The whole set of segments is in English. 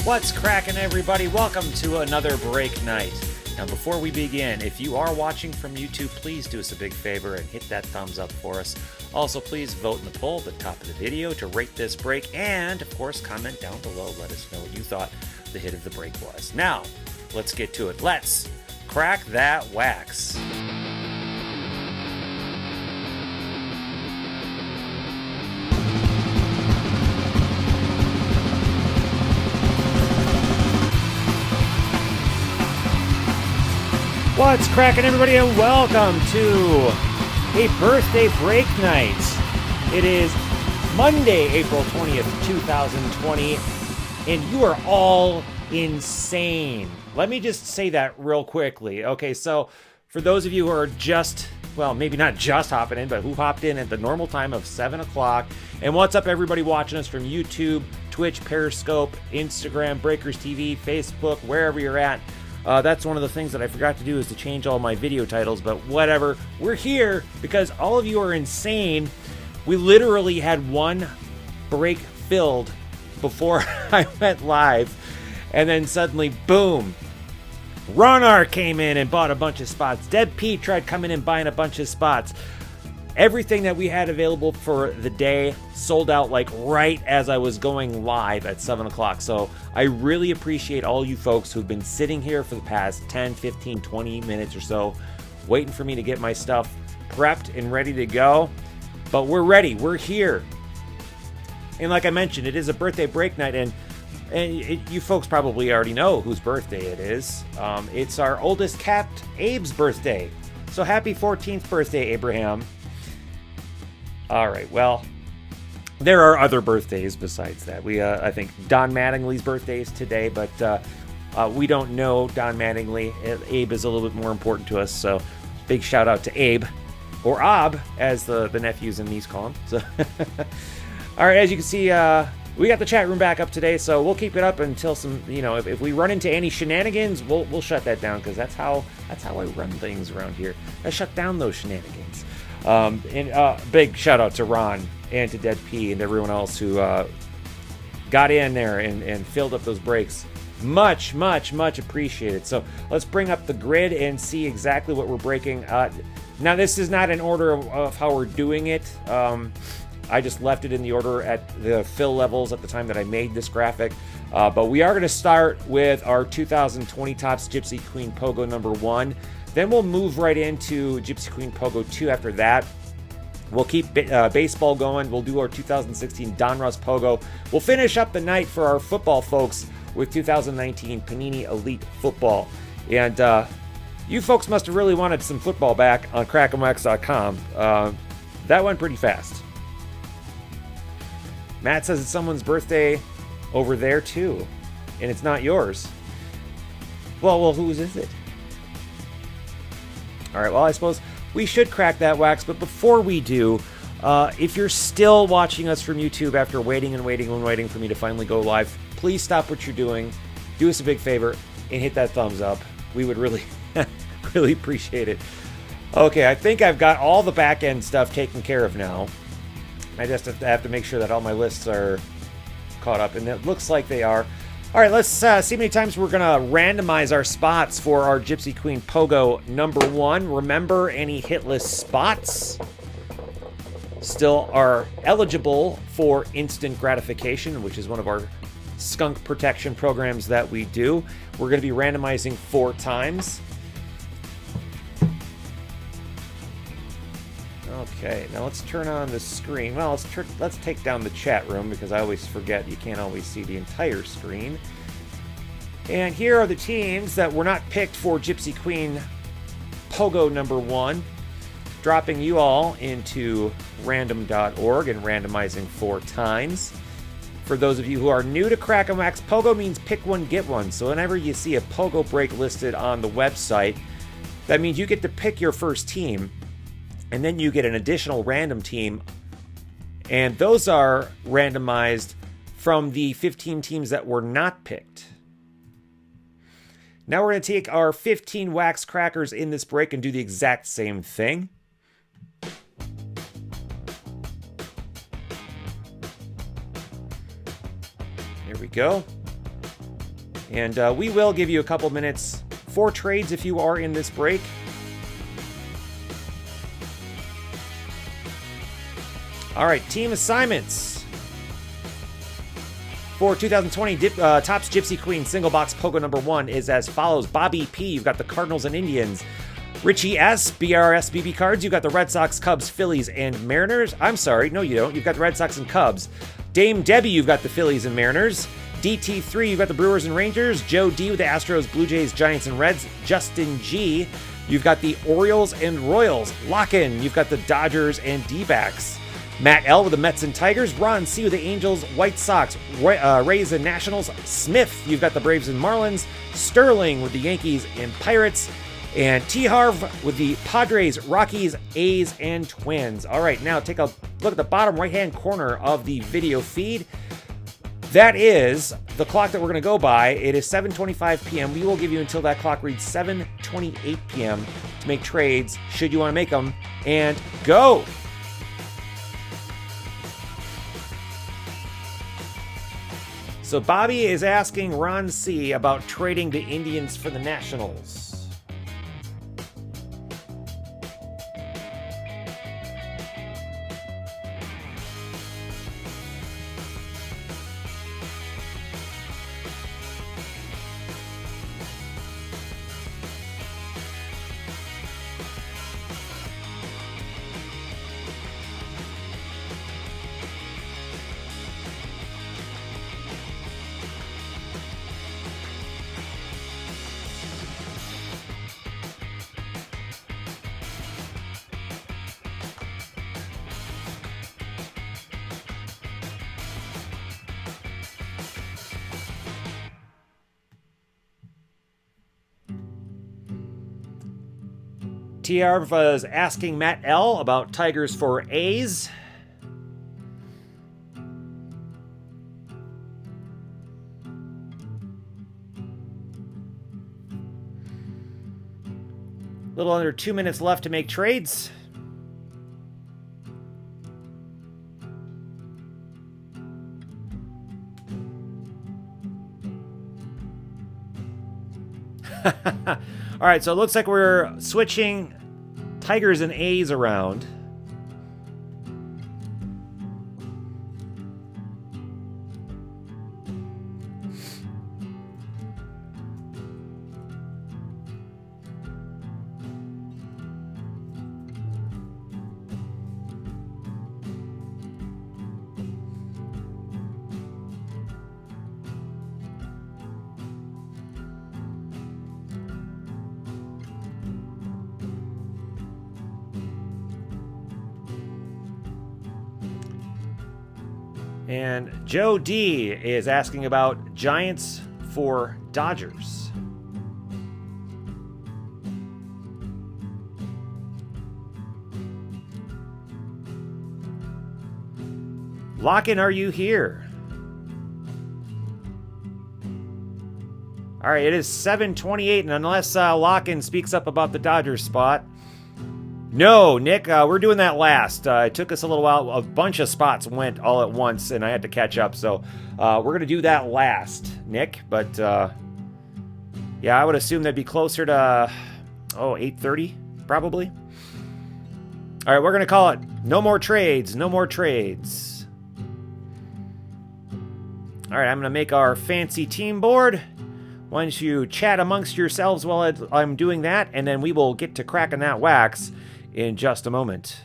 What's cracking, everybody? Welcome to another break night. Now, before we begin, if you are watching from YouTube, please do us a big favor and hit that thumbs up for us. Also, please vote in the poll at the top of the video to rate this break, and of course, comment down below. Let us know what you thought the hit of the break was. Now, let's get to it. Let's crack that wax. What's cracking, everybody, and welcome to a birthday break night. It is Monday, April 20th, 2020, and you are all insane. Let me just say that real quickly. Okay, so for those of you who are just, well, maybe not just hopping in, but who hopped in at the normal time of 7 o'clock, and what's up, everybody watching us from YouTube, Twitch, Periscope, Instagram, Breakers TV, Facebook, wherever you're at. That's one of the things that I forgot to do, is to change all my video titles, but whatever. We're here because all of you are insane. We literally had one break filled before I went live, and then suddenly, boom, Ronar came in and bought a bunch of spots. Dead Pete tried coming in buying a bunch of spots. Everything that we had available for the day sold out like right as I was going live at 7 o'clock. So I really appreciate all you folks who've been sitting here for the past 10, 15, 20 minutes or so, waiting for me to get my stuff prepped and ready to go. But we're ready. We're here. And like I mentioned, it is a birthday break night, and you folks probably already know whose birthday it is. It's our oldest cat, Abe's birthday. So happy 14th birthday, Abraham. All right, well, there are other birthdays besides that. I think Don Mattingly's birthday is today, but we don't know Don Mattingly. Abe is a little bit more important to us, so big shout out to Abe, or Ab, as the nephews and niece call him. So, all right, as you can see, we got the chat room back up today, so we'll keep it up until some, if we run into any shenanigans, we'll shut that down, because that's how I run things around here. I shut down those shenanigans. Big shout out to Ron and to Dead P and everyone else who got in there and filled up those breaks. Much, much, much appreciated. So let's bring up the grid and see exactly what we're breaking. Now, this is not in order of how we're doing it. I just left it in the order at the fill levels at the time that I made this graphic. But we are going to start with our 2020 Topps Gypsy Queen Pogo number 1. Then we'll move right into Gypsy Queen Pogo 2 after that. We'll keep baseball going. We'll do our 2016 Donruss Pogo. We'll finish up the night for our football folks with 2019 Panini Elite Football. And you folks must have really wanted some football back on crackinwax.com. That went pretty fast. Matt says it's someone's birthday over there too, and it's not yours. Well, whose is it? All right, well, I suppose we should crack that wax, but before we do, if you're still watching us from YouTube after waiting for me to finally go live, please stop what you're doing, do us a big favor, and hit that thumbs up. We would really, really appreciate it. Okay, I think I've got all the back-end stuff taken care of now. I just have to make sure that all my lists are caught up, and it looks like they are. All right, let's see how many times we're going to randomize our spots for our Gypsy Queen Pogo number 1. Remember, any hitless spots still are eligible for instant gratification, which is one of our skunk protection programs that we do. We're going to be randomizing 4 times. Okay, now let's turn on the screen. Well, let's take down the chat room, because I always forget you can't always see the entire screen. And here are the teams that were not picked for Gypsy Queen Pogo number 1, dropping you all into random.org and randomizing 4 times. For those of you who are new to Crackin' Wax, Pogo means pick one, get one. So whenever you see a Pogo break listed on the website, that means you get to pick your first team, and then you get an additional random team, and those are randomized from the 15 teams that were not picked. Now we're going to take our 15 wax crackers in this break and do the exact same thing. Here we go. And we will give you a couple minutes for trades if you are in this break. All right, team assignments. For 2020 Topps Gypsy Queen single box POGO number 1 is as follows. Bobby P, you've got the Cardinals and Indians. Richie S, BRS BB cards. You've got the Red Sox, Cubs, Phillies, and Mariners. I'm sorry, no you don't. You've got the Red Sox and Cubs. Dame Debbie, you've got the Phillies and Mariners. DT3, you've got the Brewers and Rangers. Joe D with the Astros, Blue Jays, Giants, and Reds. Justin G, you've got the Orioles and Royals. Lock-in, you've got the Dodgers and D-backs. Matt L with the Mets and Tigers. Ron C with the Angels, White Sox, Rays and Nationals. Smith, you've got the Braves and Marlins. Sterling with the Yankees and Pirates. And T. Harv with the Padres, Rockies, A's, and Twins. All right, now take a look at the bottom right-hand corner of the video feed. That is the clock that we're going to go by. It is 7:25 p.m. We will give you until that clock reads 7:28 p.m. to make trades, should you want to make them. And go! So Bobby is asking Ron C. about trading the Indians for the Nationals. TR was asking Matt L. about Tigers for A's. A little under 2 minutes left to make trades. All right, so it looks like we're switching Tigers and A's around. And Joe D is asking about Giants for Dodgers. Lock-in, are you here? All right, it is 7:28, and unless Lock-in speaks up about the Dodgers spot. No, Nick, we're doing that last. It took us a little while. A bunch of spots went all at once, and I had to catch up. So we're going to do that last, Nick. But, yeah, I would assume that'd be closer to, 8:30, probably. All right, we're going to call it no more trades, no more trades. All right, I'm going to make our fancy team board. Why don't you chat amongst yourselves while I'm doing that, and then we will get to cracking that wax in just a moment.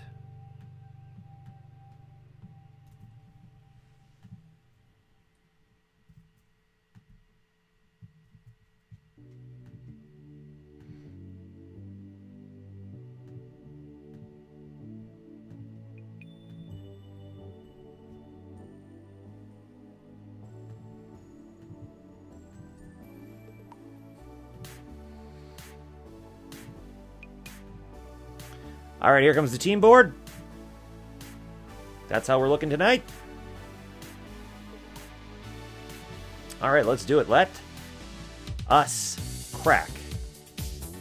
All right, here comes the team board. That's how we're looking tonight. All right, let's do it. Let us crack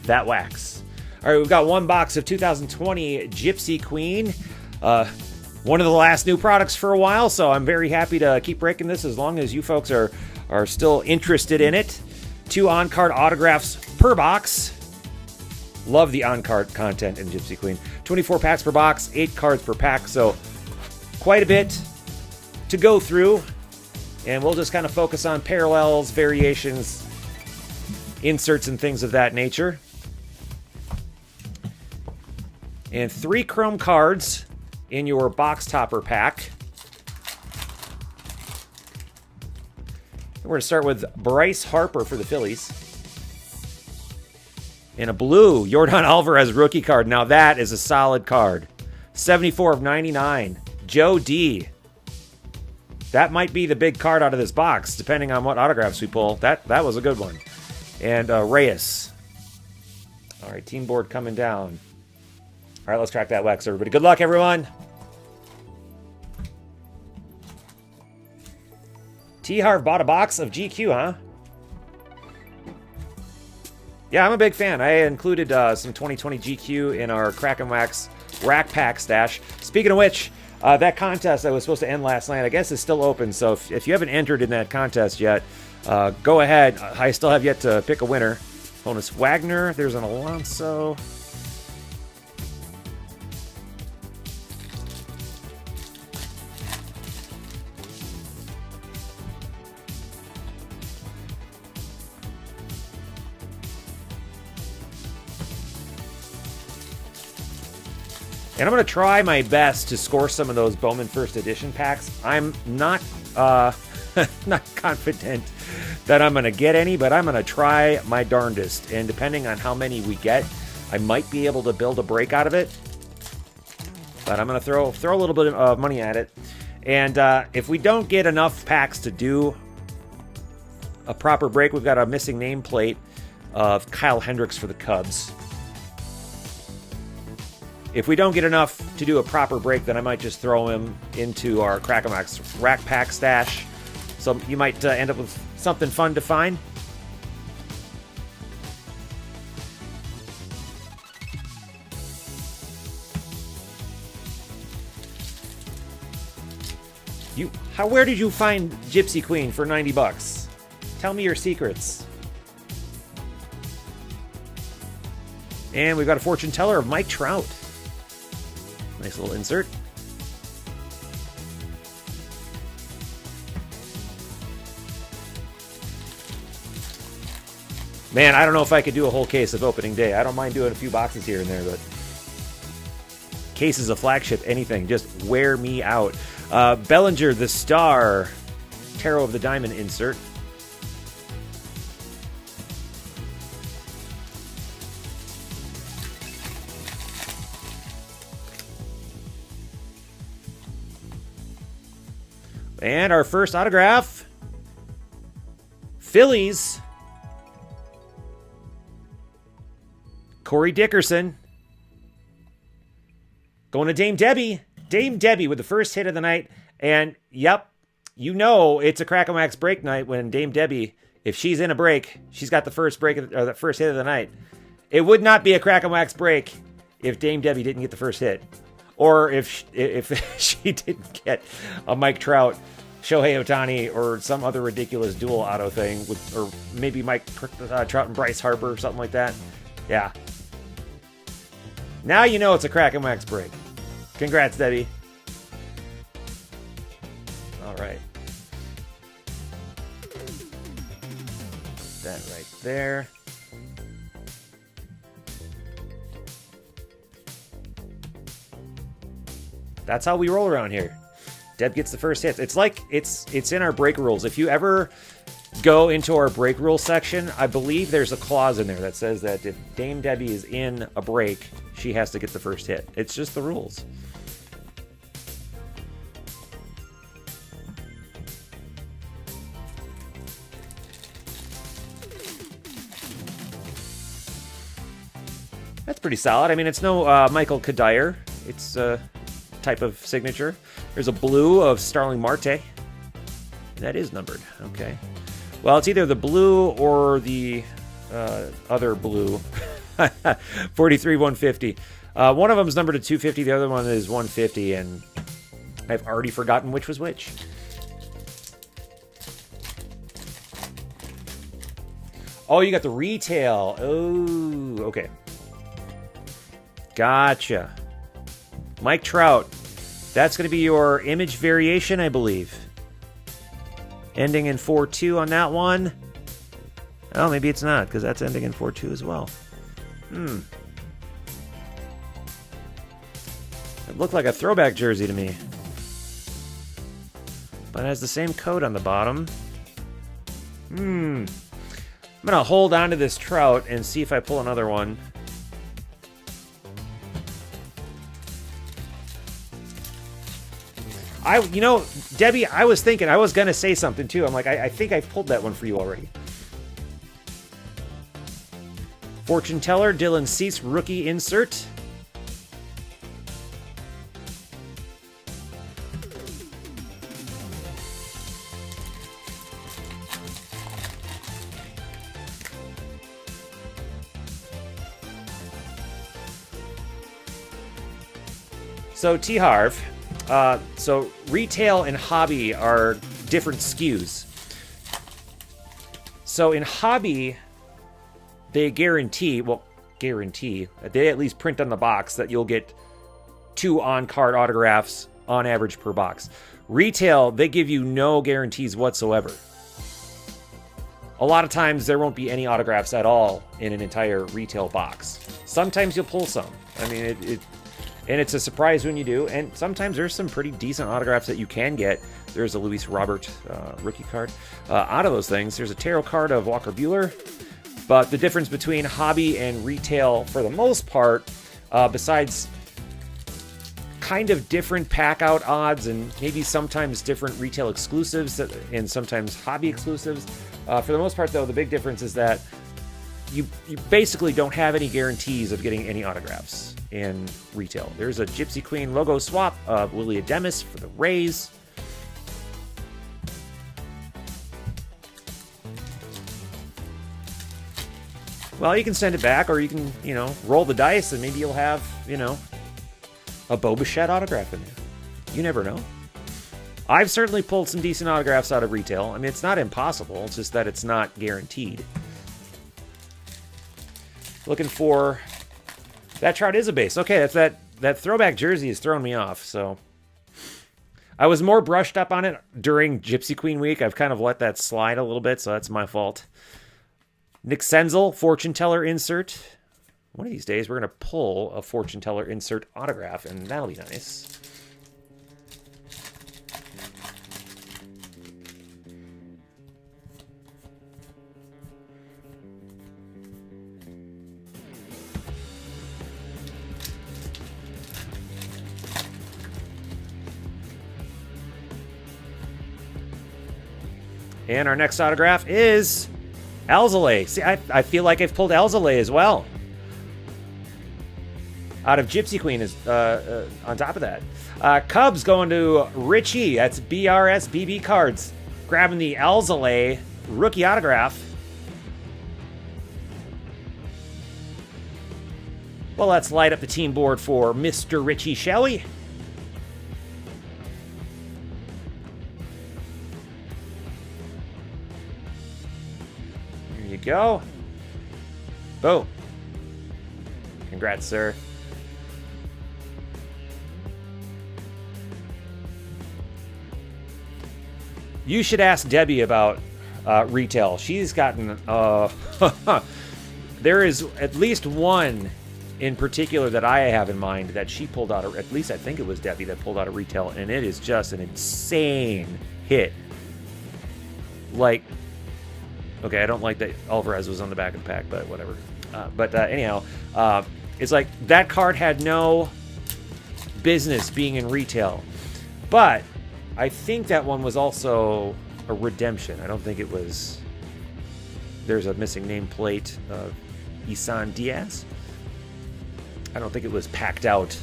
that wax. All right, we've got one box of 2020 Gypsy Queen. One of the last new products for a while, so I'm very happy to keep breaking this as long as you folks are still interested in it. 2 on-card autographs per box. Love the on-card content in Gypsy Queen. 24 packs per box, 8 cards per pack, so quite a bit to go through. And we'll just kind of focus on parallels, variations, inserts, and things of that nature. And 3 chrome cards in your box topper pack. We're going to start with Bryce Harper for the Phillies. And a blue Yordan Alvarez rookie card. Now that is a solid card. 74 of 99. Joe D. That might be the big card out of this box, depending on what autographs we pull. That was a good one. And Reyes. All right, team board coming down. All right, let's crack that wax, everybody. Good luck, everyone. T-Harv bought a box of GQ, huh? Yeah, I'm a big fan. I included some 2020 GQ in our Crackin' Wax rack pack stash. Speaking of which, that contest that was supposed to end last night, I guess, is still open. So if you haven't entered in that contest yet, go ahead. I still have yet to pick a winner. Honus Wagner. There's an Alonso. And I'm going to try my best to score some of those Bowman First Edition packs. I'm not not confident that I'm going to get any, but I'm going to try my darndest. And depending on how many we get, I might be able to build a break out of it. But I'm going to throw a little bit of money at it. And if we don't get enough packs to do a proper break, we've got a missing nameplate of Kyle Hendricks for the Cubs. If we don't get enough to do a proper break, then I might just throw him into our Crackin' Wax rack pack stash. So you might end up with something fun to find. Where did you find Gypsy Queen for $90? Tell me your secrets. And we've got a fortune teller of Mike Trout. Nice little insert. Man, I don't know if I could do a whole case of opening day. I don't mind doing a few boxes here and there, but cases of flagship, anything, just wear me out. Bellinger, the Star, Tarot of the Diamond insert. And our first autograph, Phillies, Corey Dickerson. Going to Dame Debbie. Dame Debbie with the first hit of the night. And, yep, you know it's a Crackin' Wax break night when Dame Debbie, if she's in a break, she's got the first break, or the first hit of the night. It would not be a Crackin' Wax break if Dame Debbie didn't get the first hit. Or if she didn't get a Mike Trout, Shohei Ohtani, or some other ridiculous dual auto thing, or maybe Mike Trout and Bryce Harper or something like that. Yeah. Now you know it's a Crackin' Wax break. Congrats, Debbie. All right. That right there. That's how we roll around here. Deb gets the first hit. It's like it's in our break rules. If you ever go into our break rules section, I believe there's a clause in there that says that if Dame Debbie is in a break, she has to get the first hit. It's just the rules. That's pretty solid. I mean, it's no Michael Kadire. It's type of signature. There's a blue of Starling Marte. That is numbered. Okay. Well, it's either the blue or the other blue. 43-150. One of them is numbered to 250. The other one is 150, and I've already forgotten which was which. Oh, you got the retail. Oh, okay. Gotcha. Mike Trout. That's going to be your image variation, I believe. Ending in 4-2 on that one. Oh, maybe it's not, because that's ending in 4-2 as well. It looked like a throwback jersey to me. But it has the same code on the bottom. I'm going to hold on to this Trout and see if I pull another one. You know, Debbie, I was thinking, I was going to say something too. I'm like, I think I've pulled that one for you already. Fortune Teller, Dylan Cease, rookie insert. So, T-Harv, so retail and hobby are different SKUs. So in hobby, they guarantee, they at least print on the box that you'll get 2 on-card autographs on average per box. Retail, they give you no guarantees whatsoever. A lot of times there won't be any autographs at all in an entire retail box. Sometimes you'll pull some. I mean, and it's a surprise when you do, and sometimes there's some pretty decent autographs that you can get. There's a Luis Robert rookie card. Out of those things, there's a tarot card of Walker Buehler. But the difference between hobby and retail, for the most part, besides kind of different pack-out odds and maybe sometimes different retail exclusives and sometimes hobby exclusives, for the most part, though, the big difference is that you basically don't have any guarantees of getting any autographs in retail. There's a Gypsy Queen logo swap of Willie Ademis for the Rays. Well, you can send it back, or you can, roll the dice, and maybe you'll have, a Bo Bichette autograph in there. You never know. I've certainly pulled some decent autographs out of retail. I mean, it's not impossible. It's just that it's not guaranteed. Looking for... That Trout is a base. Okay, that's that throwback jersey is throwing me off, so... I was more brushed up on it during Gypsy Queen week. I've kind of let that slide a little bit, so that's my fault. Nick Senzel, Fortune Teller insert. One of these days, we're going to pull a Fortune Teller insert autograph, and that'll be nice. And our next autograph is Alzolay. See, I feel like I've pulled Alzolay as well. Out of Gypsy Queen is on top of that. Cubs going to Richie. That's BRSBB cards. Grabbing the Alzolay rookie autograph. Well, let's light up the team board for Mr. Richie, shall we? Here you go. Boom. Congrats, sir. You should ask Debbie about retail. She's gotten... there is at least one in particular that I have in mind that she pulled out, at least I think it was Debbie that pulled out of retail, and it is just an insane hit. Like, okay, I don't like that Alvarez was on the back of the pack, but whatever. Anyhow, it's like that card had no business being in retail. But I think that one was also a redemption. I don't think it was... There's a missing nameplate of Isan Diaz. I don't think it was packed out.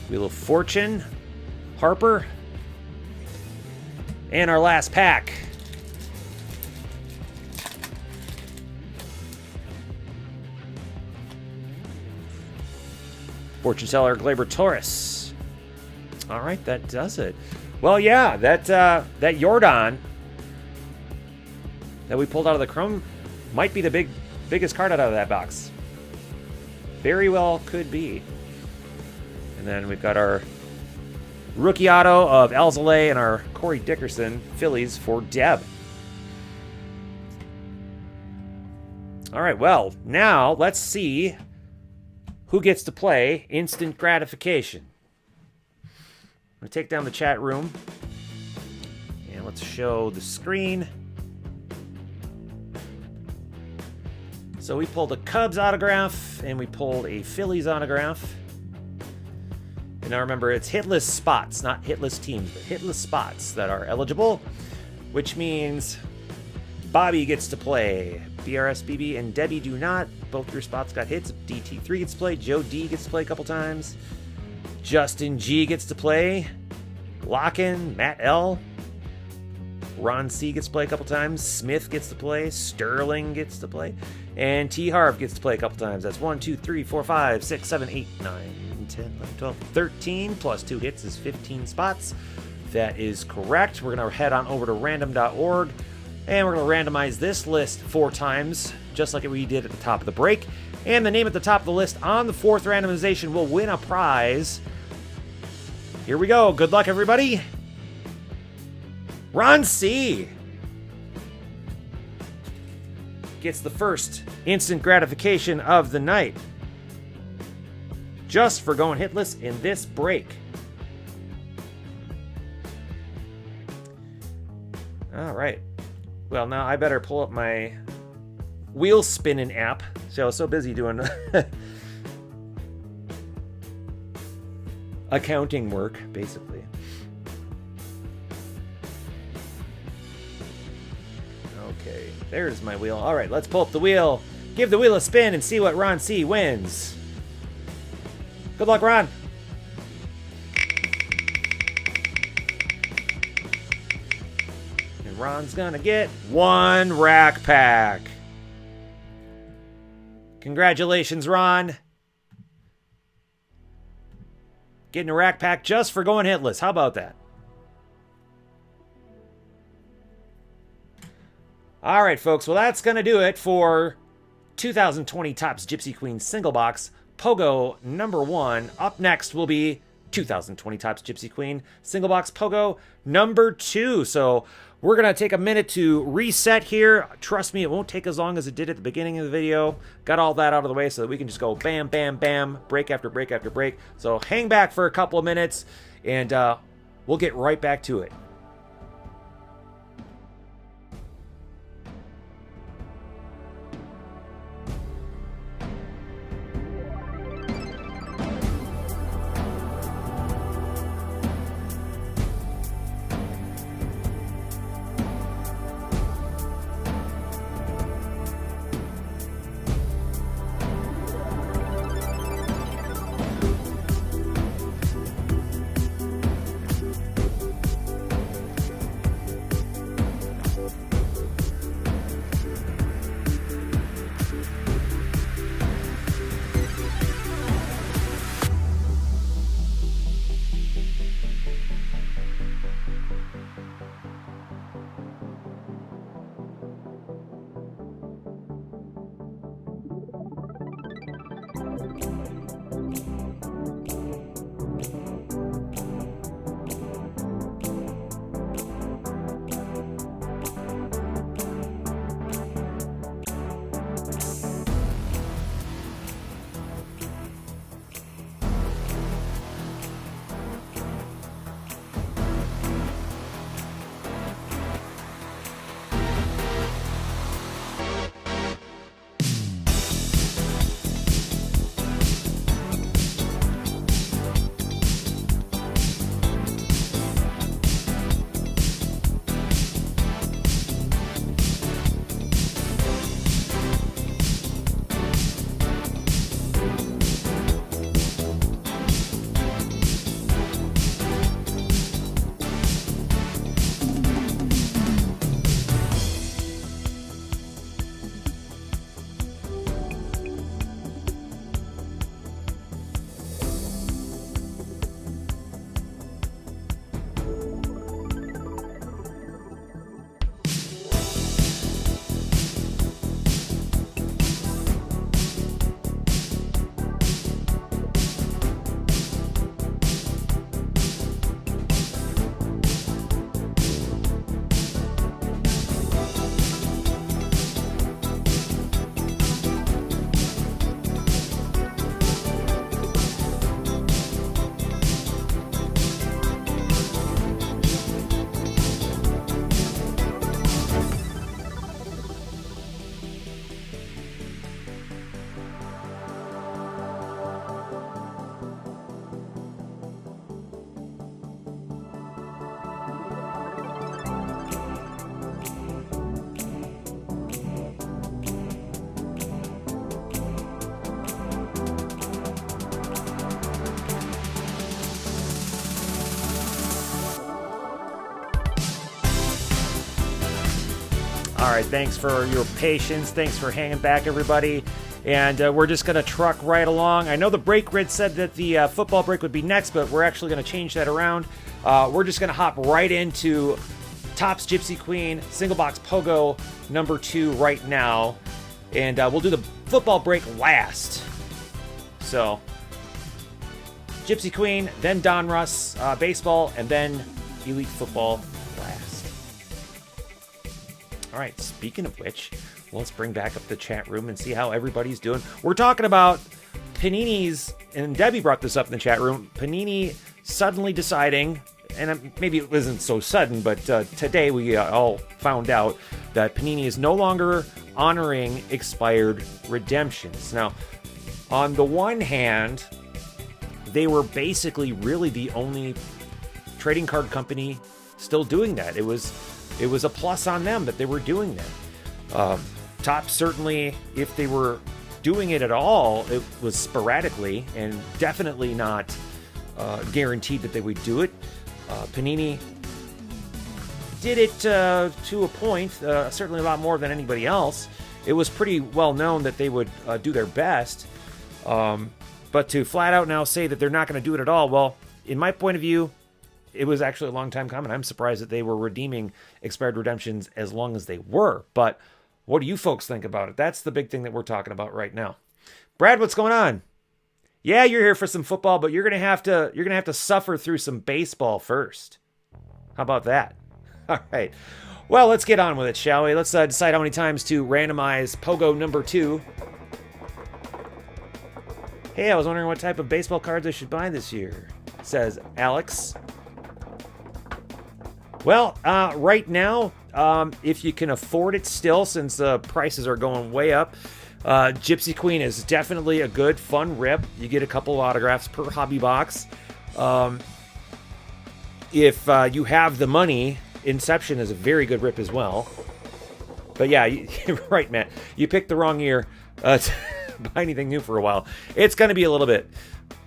Wheel of Fortune, Harper, and our last pack. Fortune Teller, Gleyber Torres. All right, that does it. Well, yeah, that Jordan that we pulled out of the Chrome might be the biggest card out of that box. Very well could be. And then we've got our rookie auto of Alzolay and our Corey Dickerson Phillies for Deb. All right, well, now let's see who gets to play instant gratification. I'm going to take down the chat room. And let's show the screen. So we pulled a Cubs autograph, and we pulled a Phillies autograph. And now remember, it's hitless spots, not hitless teams, but hitless spots that are eligible, which means Bobby gets to play. BRS, BB, and Debbie do not. Both your spots got hits. DT3 gets to play. Joe D gets to play a couple times. Justin G gets to play. Locken, Matt L. Ron C gets to play a couple times. Smith gets to play. Sterling gets to play. And T. Harv gets to play a couple times. That's 1, 2, 3, 4, 5, 6, 7, 8, 9, 10, 11, 12, 13. Plus 2 hits is 15 spots. That is correct. We're going to head on over to random.org. And we're going to randomize this list 4 times, just like we did at the top of the break. And the name at the top of the list on the 4th randomization will win a prize. Here we go. Good luck, everybody. Ron C. gets the first instant gratification of the night, just for going hitless in this break. All right. Well, now I better pull up my wheel spinning app. So I was so busy doing accounting work, basically. Okay, there's my wheel. All right, let's pull up the wheel. Give the wheel a spin and see what Ron C wins. Good luck, Ron. And Ron's gonna get 1 rack pack. Congratulations, Ron. Getting a rack pack just for going hitless. How about that? All right, folks. Well, that's going to do it for 2020 Topps Gypsy Queen Single Box Pogo number 1. Up next will be 2020 Topps Gypsy Queen Single Box Pogo number 2. So we're going to take a minute to reset here. Trust me, it won't take as long as it did at the beginning of the video. Got all that out of the way so that we can just go bam, bam, bam, break after break after break. So hang back for a couple of minutes, and we'll get right back to it. right, thanks for your patience. Thanks for hanging back, everybody. And we're just going to truck right along. I know the break grid said that the football break would be next, but we're actually going to change that around. We're just going to hop right into Topps Gypsy Queen Single Box Pogo number 2 right now. And we'll do the football break last. So, Gypsy Queen, then Donruss baseball, and then Elite Football last. All right, speaking of which, let's bring back up the chat room and see how everybody's doing. We're talking about Panini's, and Debbie brought this up in the chat room, Panini suddenly deciding, and maybe it wasn't so sudden, but today we all found out that Panini is no longer honoring expired redemptions. Now, on the one hand, they were basically really the only trading card company still doing that. It was a plus on them that they were doing that. Topps certainly, if they were doing it at all, it was sporadically and definitely not guaranteed that they would do it. Panini did it to a point, certainly a lot more than anybody else. It was pretty well known that they would do their best. But to flat out now say that they're not going to do it at all, well, in my point of view, it was actually a long time coming. I'm surprised that they were redeeming expired redemptions as long as they were. But what do you folks think about it? That's the big thing that we're talking about right now. Brad, what's going on? Yeah, you're here for some football, but you're gonna have to suffer through some baseball first. How about that? All right. Well, let's get on with it, shall we? Let's decide how many times to randomize Pogo number 2. Hey, I was wondering what type of baseball cards I should buy this year, says Alex. Well, right now, if you can afford it still, since the prices are going way up, Gypsy Queen is definitely a good, fun rip. You get a couple of autographs per hobby box. If you have the money, Inception is a very good rip as well. But yeah, you're right, Matt. You picked the wrong year to buy anything new for a while. It's going to be a little bit.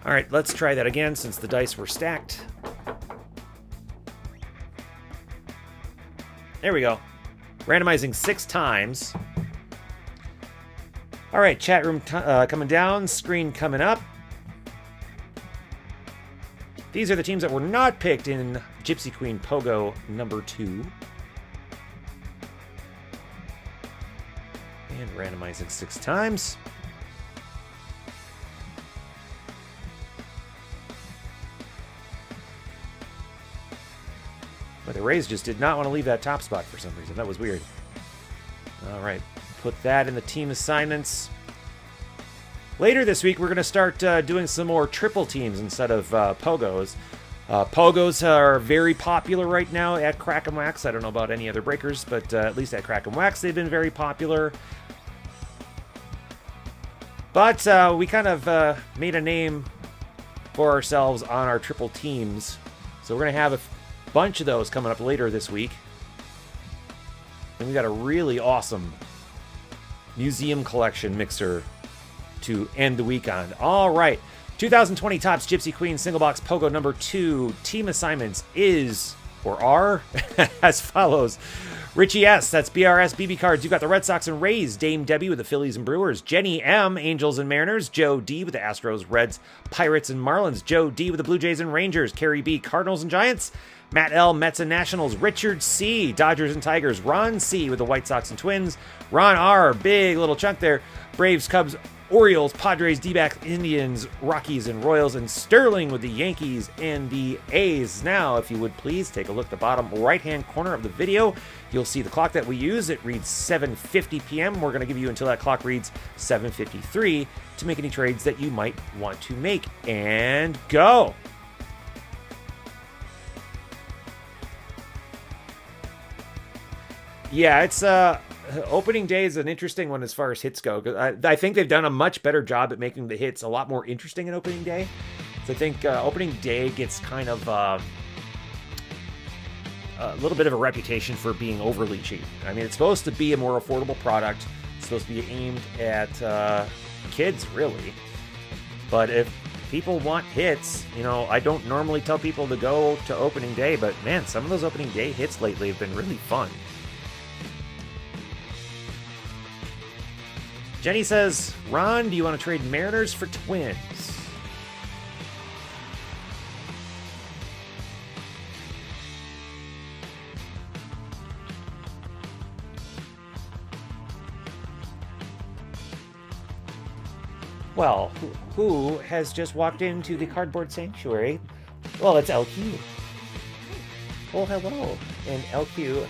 All right, let's try that again since the dice were stacked. There we go. Randomizing 6 times. All right, chat room coming down, screen coming up. These are the teams that were not picked in Gypsy Queen Pogo number 2. And randomizing 6 times. But the Rays just did not want to leave that top spot for some reason. That was weird. All right, put that in the team assignments. Later this week, we're going to start doing some more triple teams instead of Pogos. Pogos are very popular right now at Crackin Wax. I don't know about any other breakers, but at least at Crackin Wax, they've been very popular. But we kind of made a name for ourselves on our triple teams. So we're going to have a bunch of those coming up later this week. And we got a really awesome museum collection mixer to end the week on. All right. 2020 Topps Gypsy Queen Single Box Pogo number 2. Team assignments is, or are, as follows. Richie S., that's BRS BB Cards. You've got the Red Sox and Rays. Dame Debbie with the Phillies and Brewers. Jenny M., Angels and Mariners. Joe D. with the Astros, Reds, Pirates, and Marlins. Joe D. with the Blue Jays and Rangers. Carrie B., Cardinals and Giants. Matt L., Mets and Nationals. Richard C., Dodgers and Tigers. Ron C. with the White Sox and Twins. Ron R., big little chunk there. Braves, Cubs, Orioles, Padres, D-backs, Indians, Rockies, and Royals, and Sterling with the Yankees and the A's. Now, if you would please take a look at the bottom right-hand corner of the video. You'll see the clock that we use. It reads 7:50 p.m. We're going to give you until that clock reads 7:53 to make any trades that you might want to make. And go! Yeah, it's opening day is an interesting one as far as hits go. I think they've done a much better job at making the hits a lot more interesting in opening day. So I think opening day gets kind of a little bit of a reputation for being overly cheap. I mean, it's supposed to be a more affordable product. It's supposed to be aimed at kids, really. But if people want hits, you know, I don't normally tell people to go to opening day, but man, some of those opening day hits lately have been really fun. Jenny says, Ron, do you want to trade Mariners for Twins? Well, who has just walked into the Cardboard Sanctuary? Well, it's LQ. Oh, hello. And LQ,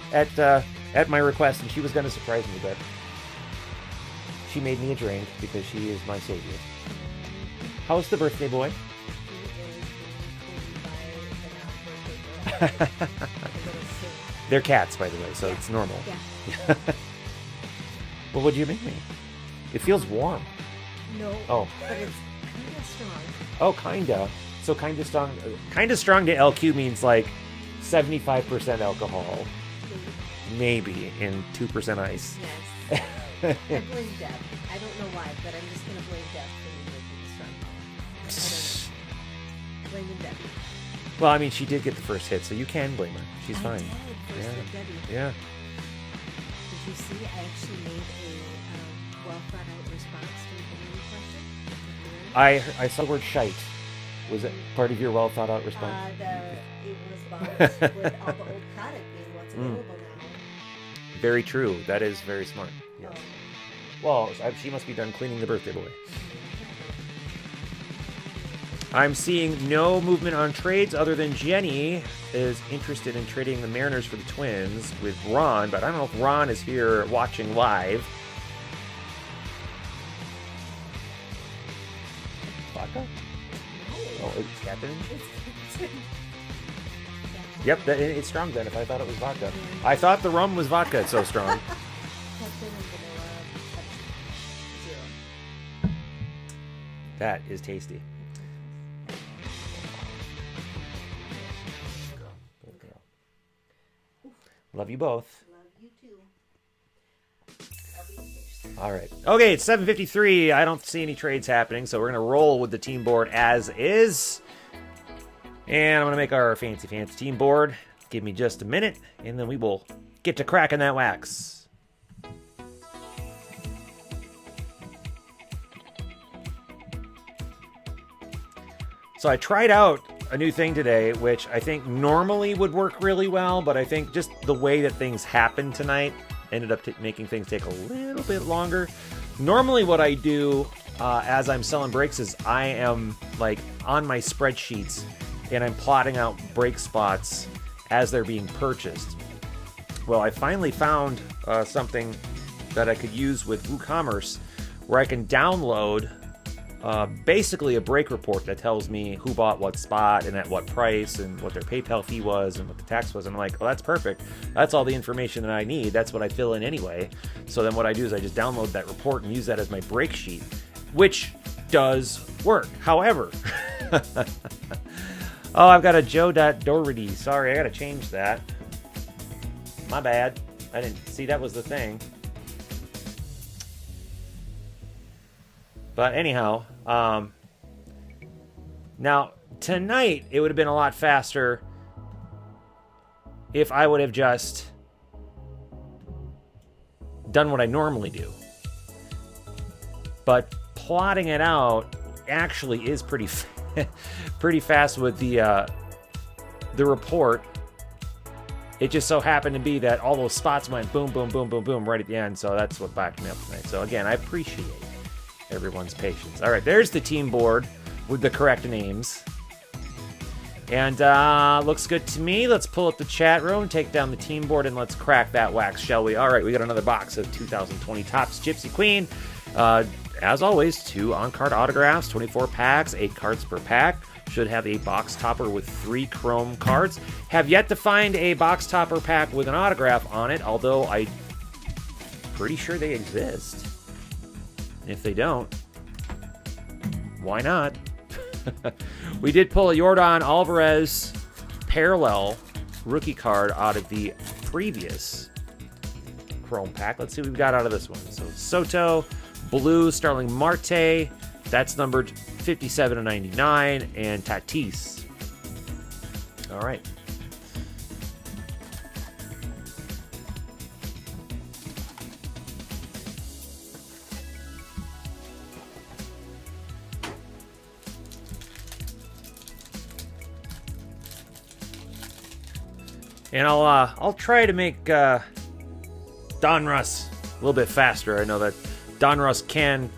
at my request, and she was going to surprise me, but she made me a drink because she is my savior. How's the birthday boy? They're cats, by the way, so it's normal. Yeah. Well, what'd you make me? It feels warm. No, oh. But it's kind of strong. Oh, kinda. So kinda strong. Kinda strong to LQ means like 75% alcohol. Maybe, and 2% ice. Yes. I blame Deb. I don't know why, but I'm just going to blame Deb for making strong. I don't know. Blaming Debbie. Well, I mean, she did get the first hit, so you can blame her. She's fine. Did. First hit Debbie. Yeah. Did you see I actually made a well-thought-out response to the Panini question? I saw the word shite. Was it part of your well-thought-out response? It was about with all the old product being what's available now. Very true. That is very smart. Yes. Well, she must be done cleaning the birthday boy. I'm seeing no movement on trades other than Jenny is interested in trading the Mariners for the Twins with Ron, but I don't know if Ron is here watching live. Vodka? Oh, it's Captain? Yep, it's strong then if I thought it was vodka. I thought the rum was vodka, it's so strong. That is tasty. Love you both. Love you too. All right. Okay, it's 7:53. I don't see any trades happening, so we're going to roll with the team board as is. And I'm going to make our fancy team board. Give me just a minute, and then we will get to cracking that wax. So I tried out a new thing today, which I think normally would work really well, but I think just the way that things happened tonight ended up making things take a little bit longer. Normally what I do as I'm selling breaks is I am like on my spreadsheets and I'm plotting out break spots as they're being purchased. Well, I finally found something that I could use with WooCommerce where I can download basically a break report that tells me who bought what spot and at what price and what their PayPal fee was and what the tax was. And I'm like, well, that's perfect. That's all the information that I need. That's what I fill in anyway. So then what I do is I just download that report and use that as my break sheet, which does work. However, oh, I've got a Joe.Doherty. Sorry, I got to change that. My bad. I didn't see that was the thing. But anyhow, now tonight it would have been a lot faster if I would have just done what I normally do. But plotting it out actually is pretty fast with the report. It just so happened to be that all those spots went boom, boom, boom, boom, boom right at the end. So that's what backed me up tonight. So again, I appreciate everyone's patience. All right, there's the team board with the correct names. And looks good to me. Let's pull up the chat room, take down the team board, and let's crack that wax, shall we? All right, we got another box of 2020 Topps Gypsy Queen. As always, 2 on-card autographs, 24 packs, 8 cards per pack. Should have a box topper with 3 chrome cards. Have yet to find a box topper pack with an autograph on it, although I'm pretty sure they exist. If they don't, why not? We did pull a Yordan Alvarez parallel rookie card out of the previous chrome pack. Let's see what we've got out of this one. So Soto, blue, Starling Marte, that's numbered 57/99, and Tatis. All right. And I'll try to make Donruss a little bit faster. I know that Donruss can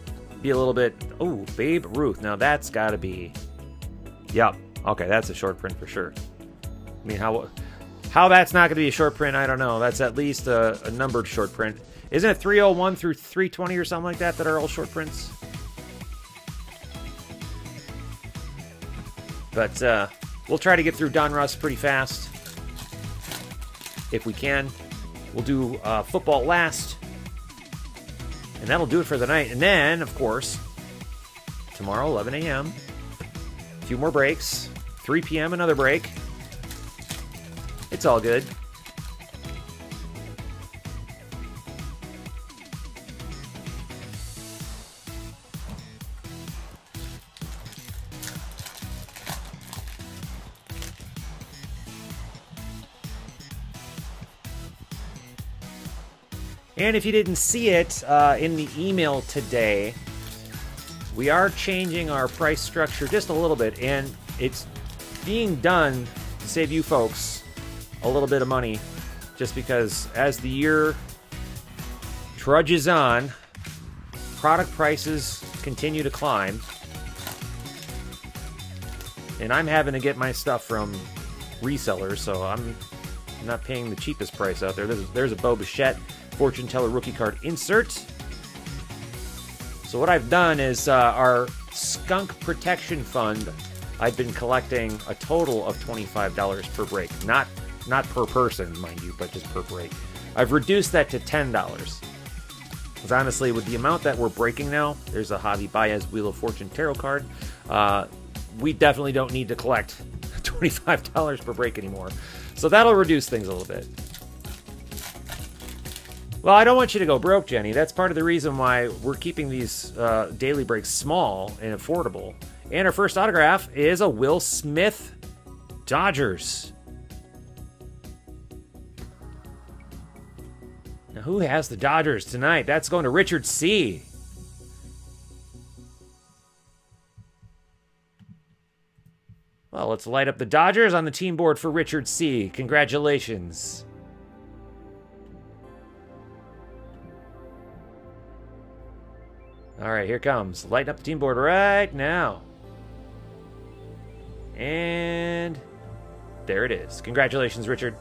be a little bit... Oh, Babe Ruth. Now that's got to be... Yep. Okay, that's a short print for sure. I mean, how that's not going to be a short print, I don't know. That's at least a numbered short print. Isn't it 301 through 320 or something like that are all short prints? But we'll try to get through Donruss pretty fast. If we can. We'll do football last. And that'll do it for the night. And then, of course, tomorrow, 11 a.m., a few more breaks. 3 p.m., another break. It's all good. And if you didn't see it in the email today, we are changing our price structure just a little bit, and it's being done to save you folks a little bit of money, just because as the year trudges on, product prices continue to climb, and I'm having to get my stuff from resellers, so I'm not paying the cheapest price out there. There's a Bo Bichette Fortune Teller rookie card insert. So what I've done is our skunk protection fund, I've been collecting a total of $25 per break. Not per person, mind you, but just per break. I've reduced that to $10. Because honestly, with the amount that we're breaking now, there's a Javi Baez Wheel of Fortune Tarot card. We definitely don't need to collect $25 per break anymore. So that'll reduce things a little bit. Well, I don't want you to go broke, Jenny. That's part of the reason why we're keeping these daily breaks small and affordable. And our first autograph is a Will Smith Dodgers. Now, who has the Dodgers tonight? That's going to Richard C. Well, let's light up the Dodgers on the team board for Richard C. Congratulations. All right, here comes. Lighting up the team board right now. And there it is. Congratulations, Richard.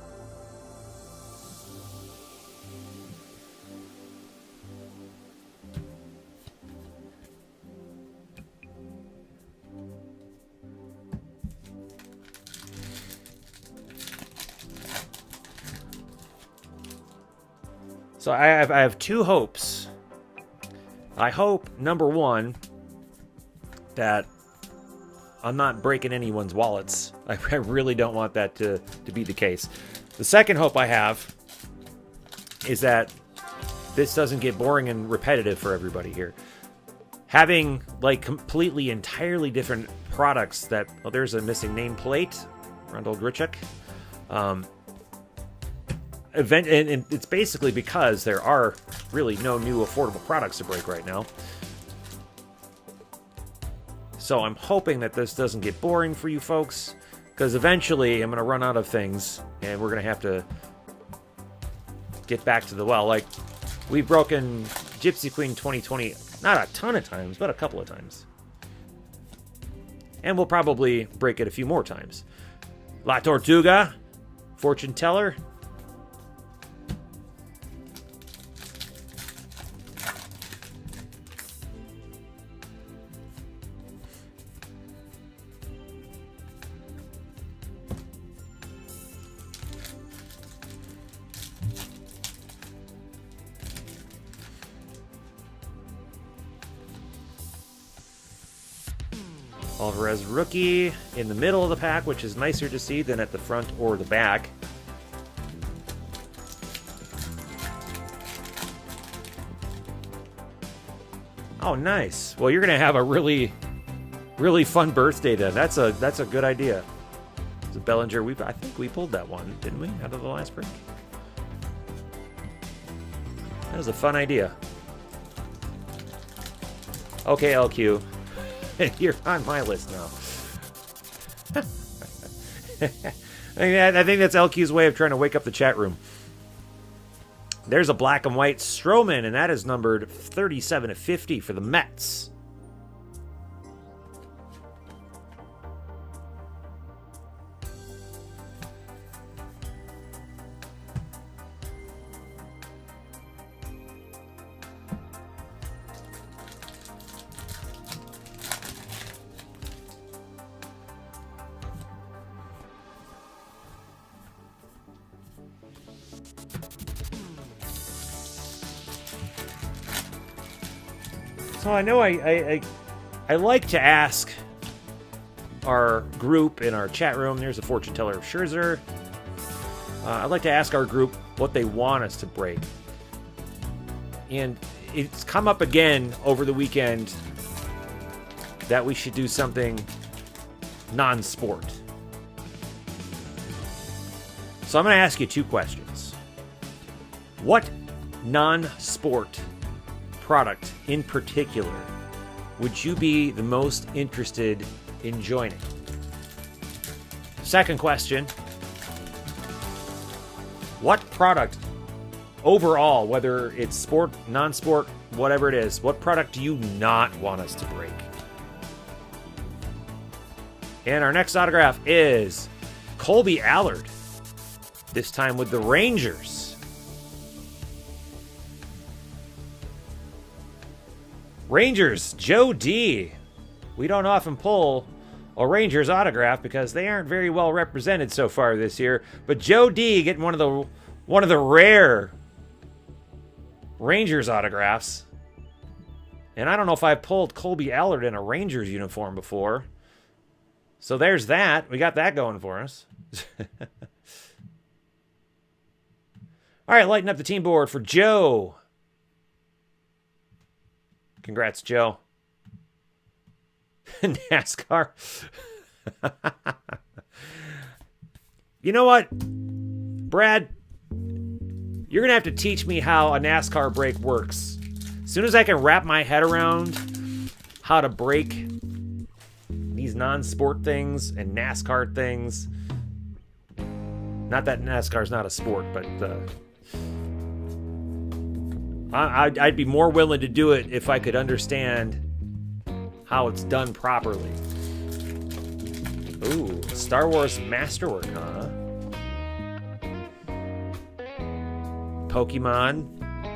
So I have two hopes. I hope, number one, that I'm not breaking anyone's wallets. I really don't want that to be the case. The second hope I have is that this doesn't get boring and repetitive for everybody here. Having, like, completely, entirely different products that... Oh, there's a missing nameplate. Rondell Grichuk. And it's basically because there are really no new affordable products to break right now. So I'm hoping that this doesn't get boring for you folks, because eventually I'm going to run out of things, and we're going to have to get back to the well. Like, we've broken Gypsy Queen 2020 not a ton of times, but a couple of times. And we'll probably break it a few more times. La Tortuga, Fortune Teller. Alvarez rookie in the middle of the pack, which is nicer to see than at the front or the back. Oh, nice. Well, you're going to have a really, really fun birthday then. That's a good idea. It's a Bellinger. I think we pulled that one, didn't we, out of the last break? That was a fun idea. Okay, LQ. You're on my list now. I think that's LQ's way of trying to wake up the chat room. There's a black and white Stroman, and that is numbered 37/50 for the Mets. So I know I like to ask our group in our chat room. There's a fortune teller of Scherzer. I'd like to ask our group what they want us to break. And it's come up again over the weekend that we should do something non-sport. So I'm going to ask you two questions. What non-sport product in particular would you be the most interested in joining? Second question, what product overall, whether it's sport, non-sport, whatever it is, what product do you not want us to break? And our next autograph is Colby Allard, this time with the Rangers. Rangers, Joe D. We don't often pull a Rangers autograph because they aren't very well represented so far this year. But Joe D getting one of the rare Rangers autographs. And I don't know if I've pulled Colby Allard in a Rangers uniform before. So there's that. We got that going for us. All right, lighten up the team board for Joe. Congrats, Joe. NASCAR. You know what, Brad? You're going to have to teach me how a NASCAR break works. As soon as I can wrap my head around how to break these non-sport things and NASCAR things. Not that NASCAR's not a sport, but I'd be more willing to do it if I could understand how it's done properly. Ooh, Star Wars Masterwork, huh? Pokemon.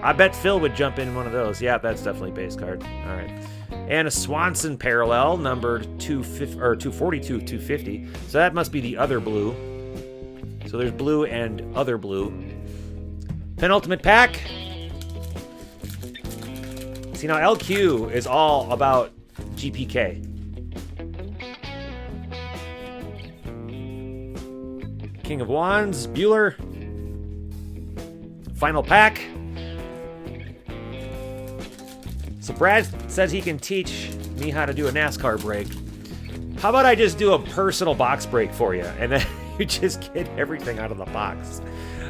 I bet Phil would jump in one of those. Yeah, that's definitely a base card. All right. And a Swanson parallel, numbered 242, 250. So that must be the other blue. So there's blue and other blue. Penultimate pack. See, now LQ is all about GPK. King of Wands, Bueller. Final pack. So Brad says he can teach me how to do a NASCAR break. How about I just do a personal box break for you, and then you just get everything out of the box?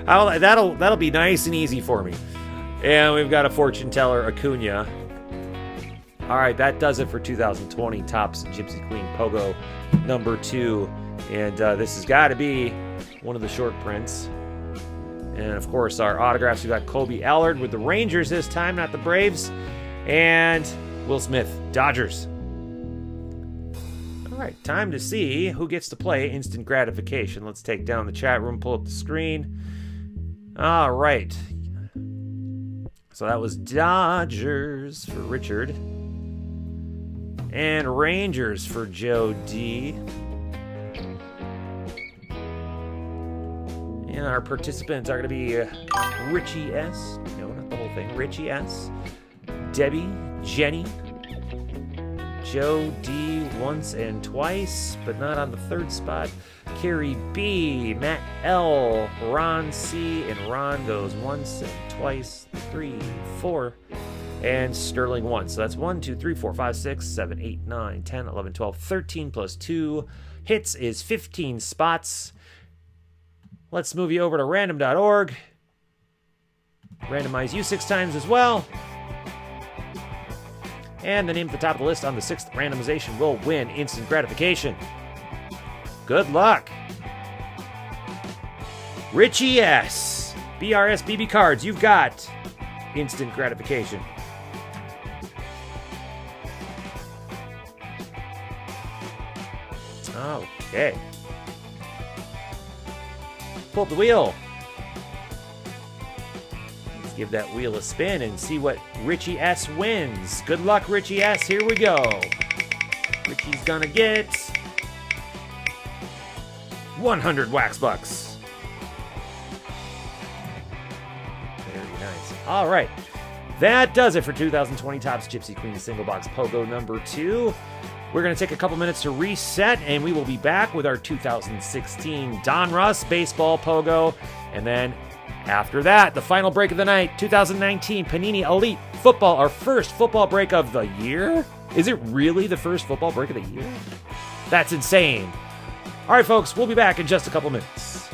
That'll be nice and easy for me. And we've got a fortune teller, Acuna. All right, that does it for 2020 Topps Gypsy Queen POGO number 2. And this has got to be one of the short prints. And, of course, our autographs, we got Colby Allard with the Rangers this time, not the Braves. And Will Smith, Dodgers. All right, time to see who gets to play instant gratification. Let's take down the chat room, pull up the screen. All right. So that was Dodgers for Richard. And Rangers for Joe D. And our participants are going to be Richie S. No, not the whole thing. Richie S. Debbie, Jenny, Joe D once and twice, but not on the third spot. Carrie B, Matt L, Ron C, and Ron goes once and twice, 3, 4, and Sterling once. So that's 1, 2, 3, 4, 5, 6, 7, 8, 9, 10, 11, 12, 13 plus 2. Hits is 15 spots. Let's move you over to random.org. Randomize you 6 times as well. And the name at the top of the list on the 6th randomization will win instant gratification. Good luck. Richie S. BRS BB cards. You've got instant gratification. Okay. Pull up the wheel. Let's give that wheel a spin and see what Richie S wins. Good luck, Richie S. Here we go. Richie's gonna get 100 wax bucks. Very nice. All right. That does it for 2020 Topps Gypsy Queen Single Box Pogo number 2. We're going to take a couple minutes to reset, and we will be back with our 2016 Donruss Baseball Pogo. And then after that, the final break of the night, 2019 Panini Elite Football, our first football break of the year? Is it really the first football break of the year? That's insane. All right, folks, we'll be back in just a couple minutes.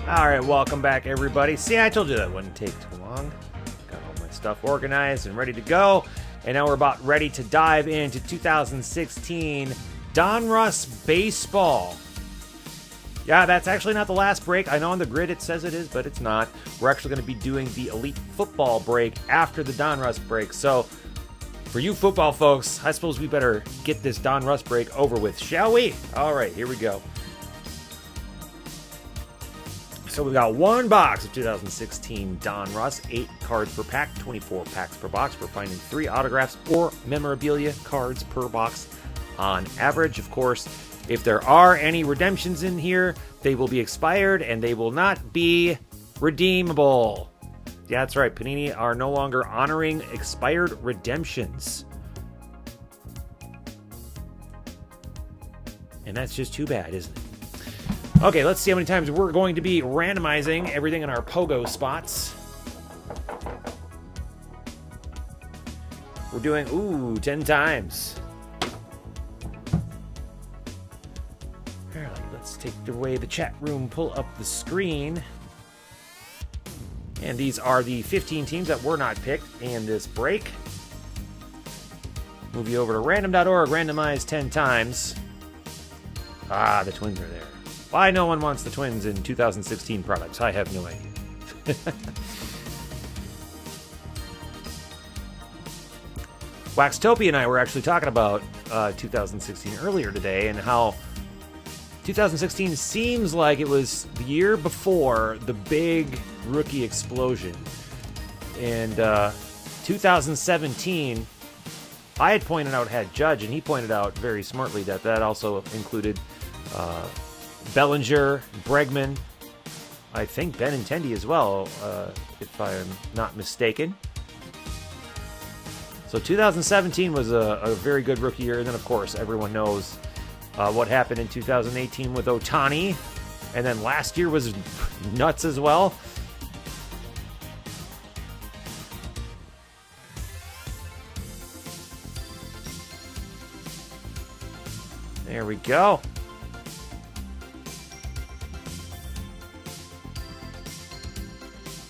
All right, welcome back, everybody. See, I told you that wouldn't take too long. Got all my stuff organized and ready to go. And now we're about ready to dive into 2016 Donruss Baseball. Yeah, that's actually not the last break. I know on the grid it says it is, but it's not. We're actually going to be doing the Elite Football break after the Donruss break. So, for you football folks, I suppose we better get this Donruss break over with, shall we? All right, here we go. So we got one box of 2016 Donruss, 8 cards per pack, 24 packs per box. We're finding 3 autographs or memorabilia cards per box on average. Of course, if there are any redemptions in here, they will be expired and they will not be redeemable. Yeah, that's right. Panini are no longer honoring expired redemptions. And that's just too bad, isn't it? Okay, let's see how many times we're going to be randomizing everything in our Pogo spots. We're doing, 10 times. Let's take away the chat room, pull up the screen. And these are the 15 teams that were not picked in this break. Move you over to random.org, randomize 10 times. Ah, the Twins are there. Why no one wants the Twins in 2016 products? I have no idea. Waxtopia and I were actually talking about 2016 earlier today and how 2016 seems like it was the year before the big rookie explosion. And 2017, I had pointed out had Judge, and he pointed out very smartly that that also included Bellinger, Bregman, I think Benintendi as well, if I'm not mistaken. So 2017 was a very good rookie year, and then of course everyone knows what happened in 2018 with Ohtani, and then last year was nuts as well. There we go.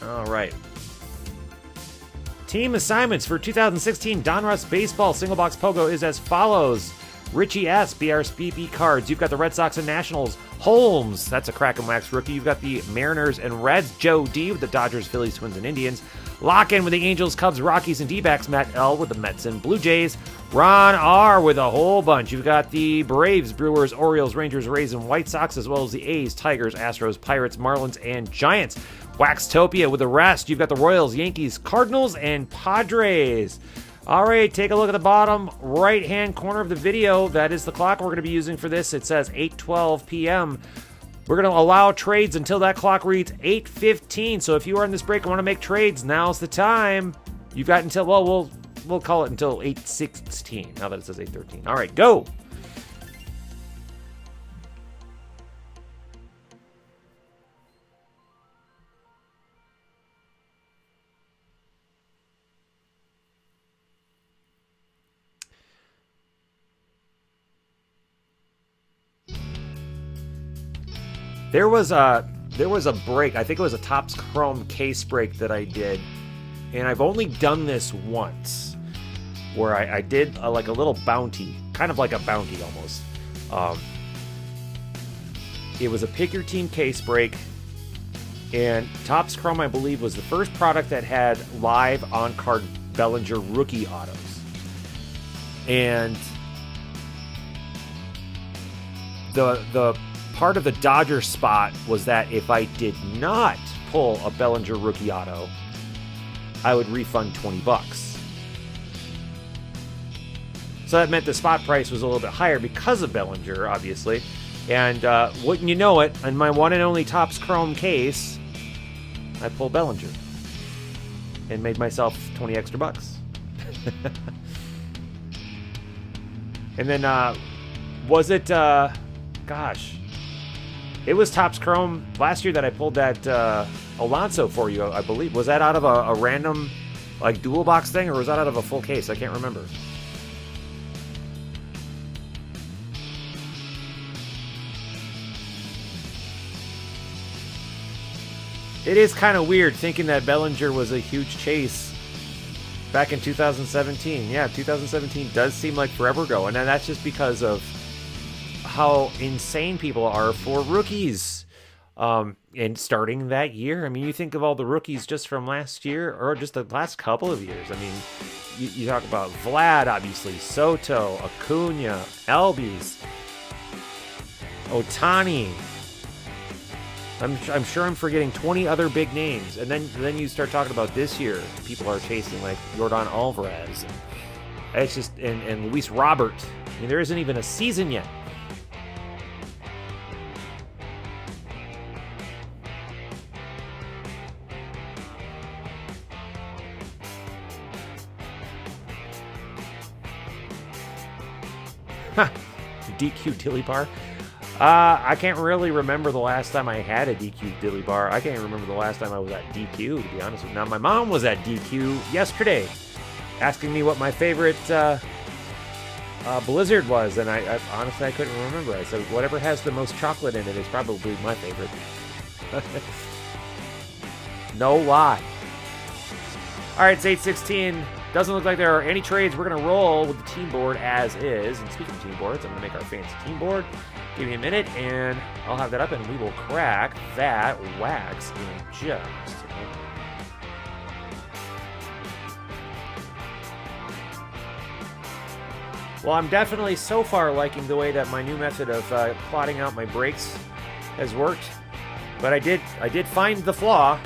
All right. Team assignments for 2016 Donruss Baseball Single Box Pogo is as follows. Richie S. BRSBB cards. You've got the Red Sox and Nationals. Holmes. That's a Crackin Wax rookie. You've got the Mariners and Reds. Joe D. with the Dodgers, Phillies, Twins, and Indians. Lock in with the Angels, Cubs, Rockies, and D-backs. Matt L. with the Mets and Blue Jays. Ron R. with a whole bunch. You've got the Braves, Brewers, Orioles, Rangers, Rays, and White Sox, as well as the A's, Tigers, Astros, Pirates, Marlins, and Giants. Waxtopia with the rest. You've got the Royals, Yankees, Cardinals, and Padres. All right, take a look at the bottom right-hand corner of the video. That is the clock we're going to be using for this. It says 8:12 p.m. We're going to allow trades until that clock reads 8:15. So if you are in this break and want to make trades, now's the time. You've got until, well, we'll call it until 8:16. Now that it says 8:13. All right, go. There was a break. I think it was a Topps Chrome case break that I did, and I've only done this once, where I did like a little bounty, kind of like a bounty almost. It was a pick your team case break, and Topps Chrome, I believe, was the first product that had live on-card Bellinger rookie autos, and the part of the Dodger spot was that if I did not pull a Bellinger rookie auto, I would refund $20. So that meant the spot price was a little bit higher because of Bellinger, obviously. And wouldn't you know it, in my one and only Topps Chrome case, I pulled Bellinger and made myself 20 extra bucks. And then, was it, gosh, it was Topps Chrome last year that I pulled that Alonso for you, I believe. Was that out of a random, like, dual box thing, or was that out of a full case? I can't remember. It is kind of weird thinking that Bellinger was a huge chase back in 2017. Yeah, 2017 does seem like forever ago, and then that's just because of how insane people are for rookies. And starting that year, I mean, you think of all the rookies just from last year, or just the last couple of years. I mean, you talk about Vlad, obviously, Soto, Acuna, Albies, Ohtani. I'm sure I'm forgetting 20 other big names. And then you start talking about this year. People are chasing like Yordan Alvarez. And it's just, and Luis Robert. I mean, there isn't even a season yet. DQ Dilly Bar. I can't really remember the last time I had a DQ Dilly Bar. I can't remember the last time I was at DQ, to be honest with you. Now, my mom was at DQ yesterday, asking me what my favorite Blizzard was, and I honestly I couldn't remember. I said whatever has the most chocolate in it is probably my favorite. No lie. All right, it's 8:16. Doesn't look like there are any trades. We're going to roll with the team board as is. And speaking of team boards, I'm going to make our fancy team board. Give me a minute, and I'll have that up, and we will crack that wax in just a moment. Well, I'm definitely so far liking the way that my new method of plotting out my breaks has worked. But I did find the flaw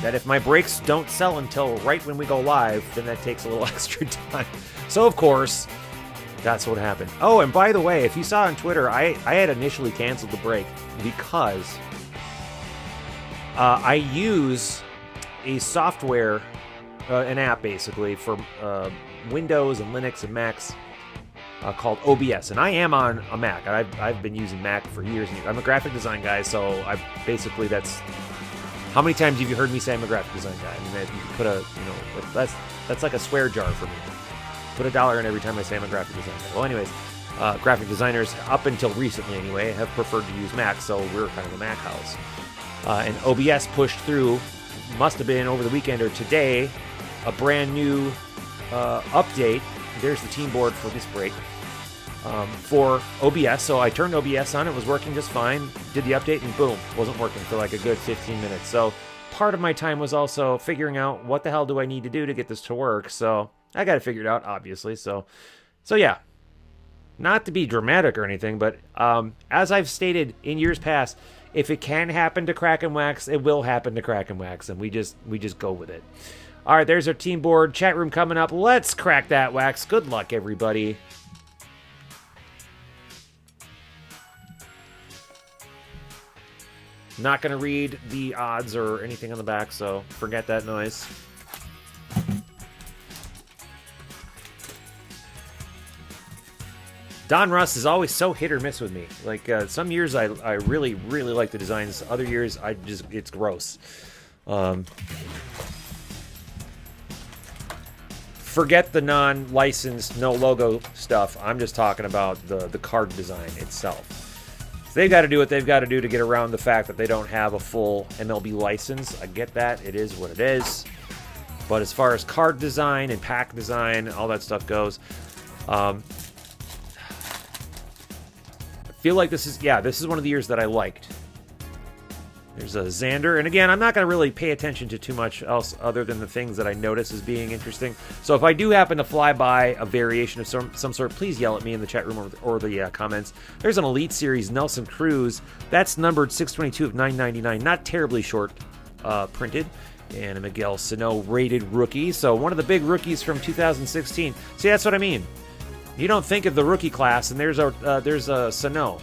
that if my breaks don't sell until right when we go live, then that takes a little extra time. So, of course, that's what happened. Oh, and by the way, if you saw on Twitter, I had initially canceled the break because I use a software, an app basically, for Windows and Linux and Macs called OBS. And I am on a Mac. I've been using Mac for years and years. I'm a graphic design guy, so that's... How many times have you heard me say I'm a graphic design guy? I mean, you can put that's like a swear jar for me. Put $1 in every time I say I'm a graphic design guy. Well, anyways, graphic designers, up until recently anyway, have preferred to use Mac, so we're kind of a Mac house. And OBS pushed through, must have been over the weekend or today, a brand new update. There's the team board for this break. For OBS, so I turned OBS on, it was working just fine, did the update, and boom, wasn't working for like a good 15 minutes. So part of my time was also figuring out what the hell do I need to do to get this to work, so I got to figure it out, obviously. So yeah, not to be dramatic or anything, but as I've stated in years past, if it can happen to Crackin' Wax, it will happen to Crackin' Wax, and we just go with it. All right, there's our team board, chat room coming up. Let's crack that wax. Good luck, everybody. Not going to read the odds or anything on the back, so forget that noise. Donruss is always so hit or miss with me. Like, some years I really, really like the designs. Other years, it's gross. Forget the non-licensed, no-logo stuff. I'm just talking about the card design itself. They've got to do what they've got to do to get around the fact that they don't have a full MLB license. I get that. It is what it is. But as far as card design and pack design, all that stuff goes, I feel like this is one of the years that I liked. There's a Xander, and again, I'm not going to really pay attention to too much else other than the things that I notice as being interesting. So if I do happen to fly by a variation of some sort, please yell at me in the chat room or the comments. There's an Elite Series Nelson Cruz. That's numbered 622 of 999. Not terribly short printed. And a Miguel Sano rated rookie. So one of the big rookies from 2016. See, that's what I mean. You don't think of the rookie class, and there's a Sano.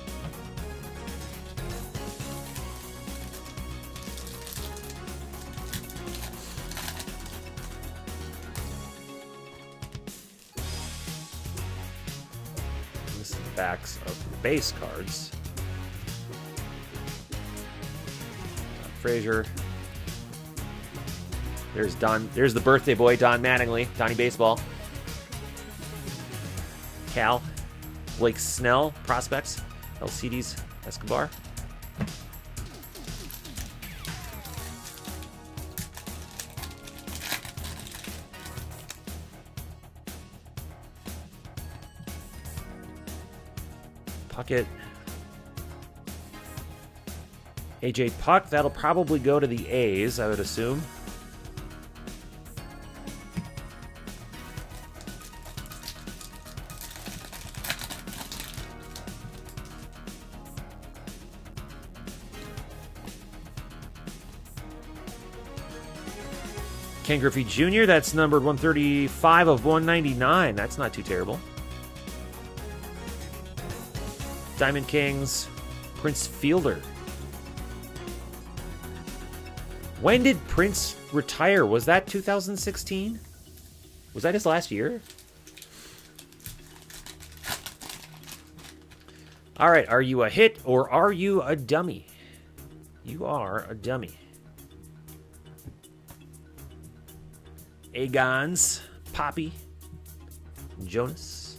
Backs of the base cards. Frazier. There's Don. There's the birthday boy, Don Mattingly. Donnie Baseball. Cal. Blake Snell. Prospects. LCDs. Escobar. Puckett. AJ Puck, that'll probably go to the A's, I would assume. Ken Griffey Jr., that's numbered 135 of 199. That's not too terrible. Diamond Kings, Prince Fielder. When did Prince retire? Was that 2016? Was that his last year? All right, are you a hit or are you a dummy? You are a dummy. Agons, Poppy, Jonas.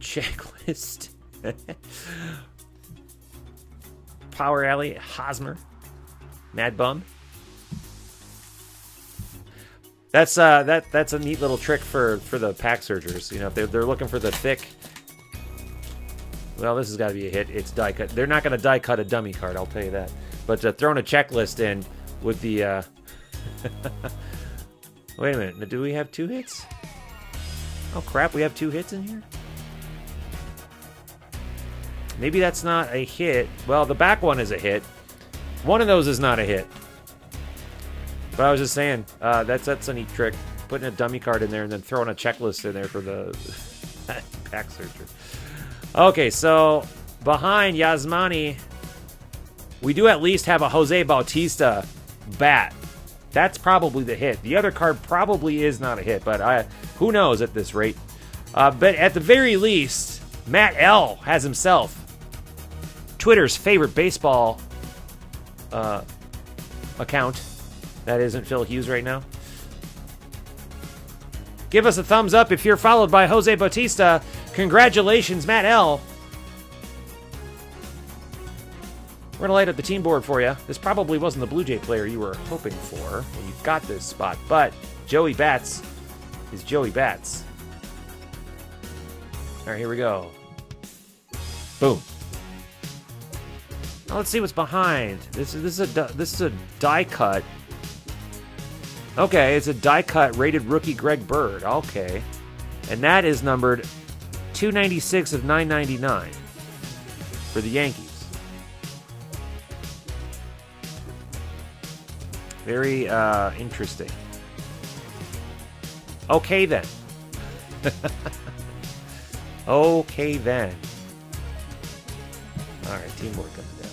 Checklist. Power Alley. Hosmer. Mad Bum. That's a neat little trick for the pack searchers. You know, if they're looking for the thick. Well, this has got to be a hit. It's die cut. They're not going to die cut a dummy card, I'll tell you that. But throwing a checklist in with the. Wait a minute. Do we have 2 hits? Oh crap! We have 2 hits in here. Maybe that's not a hit. Well, the back one is a hit. One of those is not a hit. But I was just saying, that's a neat trick. Putting a dummy card in there and then throwing a checklist in there for the pack searcher. Okay, so behind Yasmani, we do at least have a Jose Bautista bat. That's probably the hit. The other card probably is not a hit, but who knows at this rate. But at the very least, Matt L. has himself Twitter's favorite baseball account. That isn't Phil Hughes right now. Give us a thumbs up if you're followed by Jose Bautista. Congratulations, Matt L. We're going to light up the team board for you. This probably wasn't the Blue Jay player you were hoping for when you got this spot, but Joey Bats is Joey Bats. All right, here we go. Boom. Now let's see what's behind. This is a die cut. Okay, it's a die cut rated rookie Greg Bird. Okay. And that is numbered 296 of 999 for the Yankees. Very interesting. Okay then. Okay then. All right, team board coming down.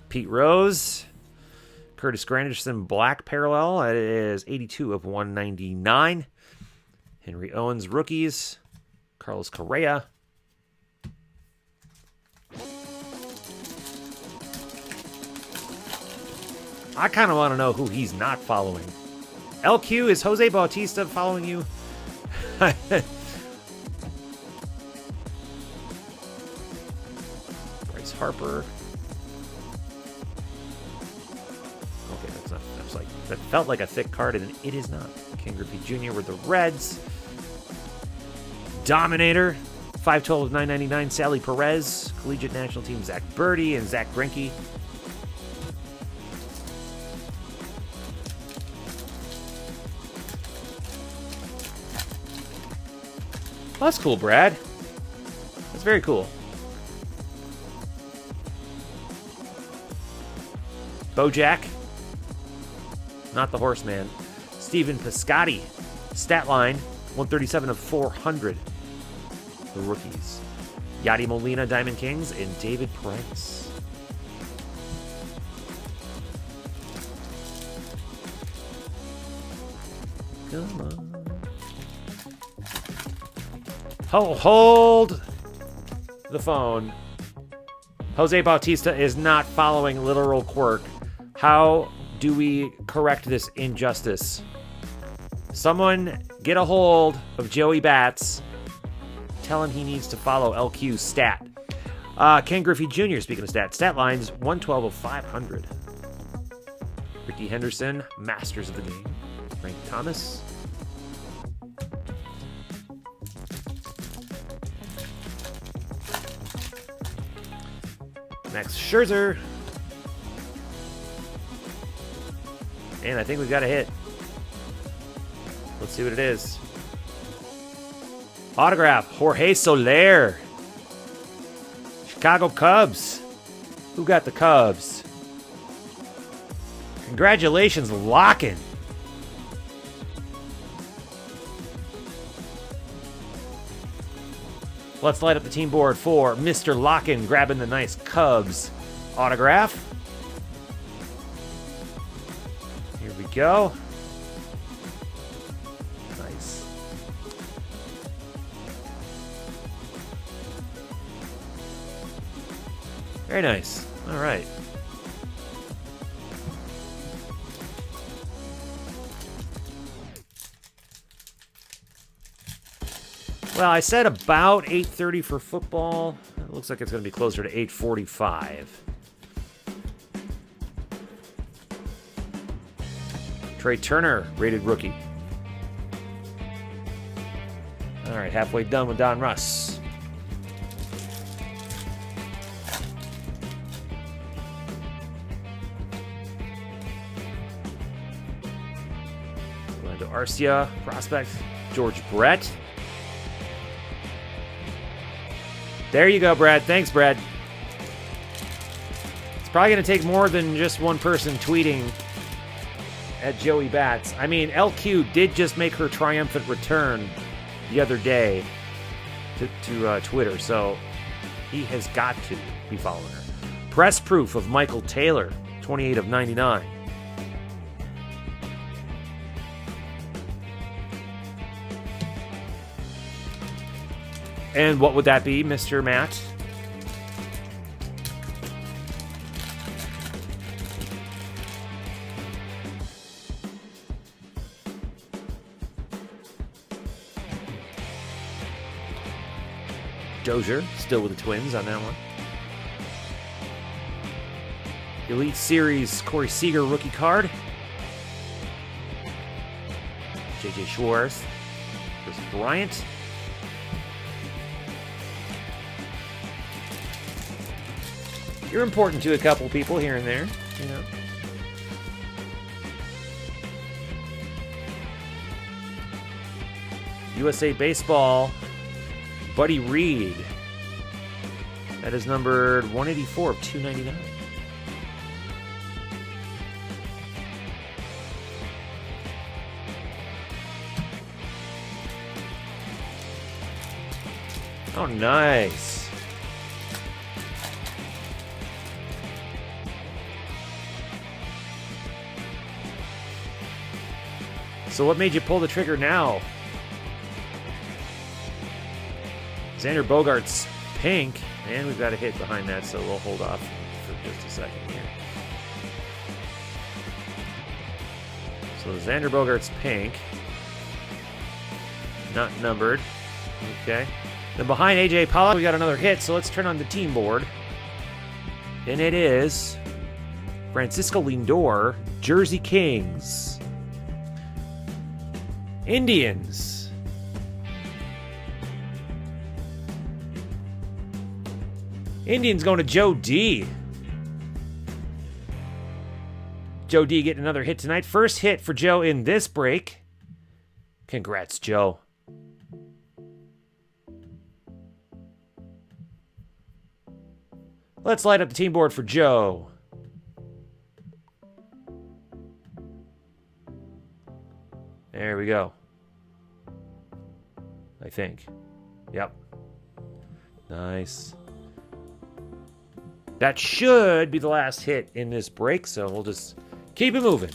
Pete Rose, Curtis Granderson, black parallel. That is 82 of 199. Henry Owens, rookies. Carlos Correa. I kind of want to know who he's not following. LQ, is Jose Bautista following you? Bryce Harper. Okay, that's not. That felt like a thick card, and it is not. Ken Griffey Jr. with the Reds. Dominator, 512 of 999. Sally Perez, collegiate national team. Zach Birdie and Zach Greinke. Well, that's cool, Brad. That's very cool. Bojack. Not the Horseman. Steven Piscotty. Stat line, 137 of 400. The rookies. Yadi Molina, Diamond Kings, and David Price. Come on. Hold the phone. Jose Bautista is not following Literal Quirk. How do we correct this injustice? Someone get a hold of Joey Bats. Tell him he needs to follow LQ's stat. Ken Griffey Jr., speaking of stats, stat lines 112 of 500. Ricky Henderson, masters of the game. Frank Thomas. Max Scherzer. And I think we've got a hit. Let's see what it is. Autograph, Jorge Soler. Chicago Cubs. Who got the Cubs? Congratulations, Lockin. Let's light up the team board for Mr. Lockin grabbing the nice Cubs autograph. Here we go. Nice. Very nice. All right. Well, I said about 8:30 for football. It looks like it's going to be closer to 8:45. Trey Turner, rated rookie. All right, halfway done with Donruss. Going to Arcia, prospect, George Brett. There you go, Brad. Thanks, Brad. It's probably going to take more than just one person tweeting at Joey Bats. I mean, LQ did just make her triumphant return the other day to Twitter, so he has got to be following her. Press proof of Michael Taylor, 28 of 99. And what would that be, Mr. Matt? Dozier, still with the Twins on that one. Elite Series, Corey Seager rookie card. J.J. Schwartz, Chris Bryant. You're important to a couple people here and there, you know. USA Baseball, Buddy Reed. That is numbered 184 of 299. Oh, nice. So what made you pull the trigger now? Xander Bogaerts, pink. And we've got a hit behind that, so we'll hold off for just a second here. So Xander Bogaerts, pink. Not numbered. Okay. Then behind AJ Pollock, we got another hit, so let's turn on the team board. And it is Francisco Lindor, Jersey Kings. Indians. Indians going to Joe D. Joe D getting another hit tonight. First hit for Joe in this break. Congrats, Joe. Let's light up the team board for Joe. There we go. I think. Yep. Nice. That should be the last hit in this break, so we'll just keep it moving.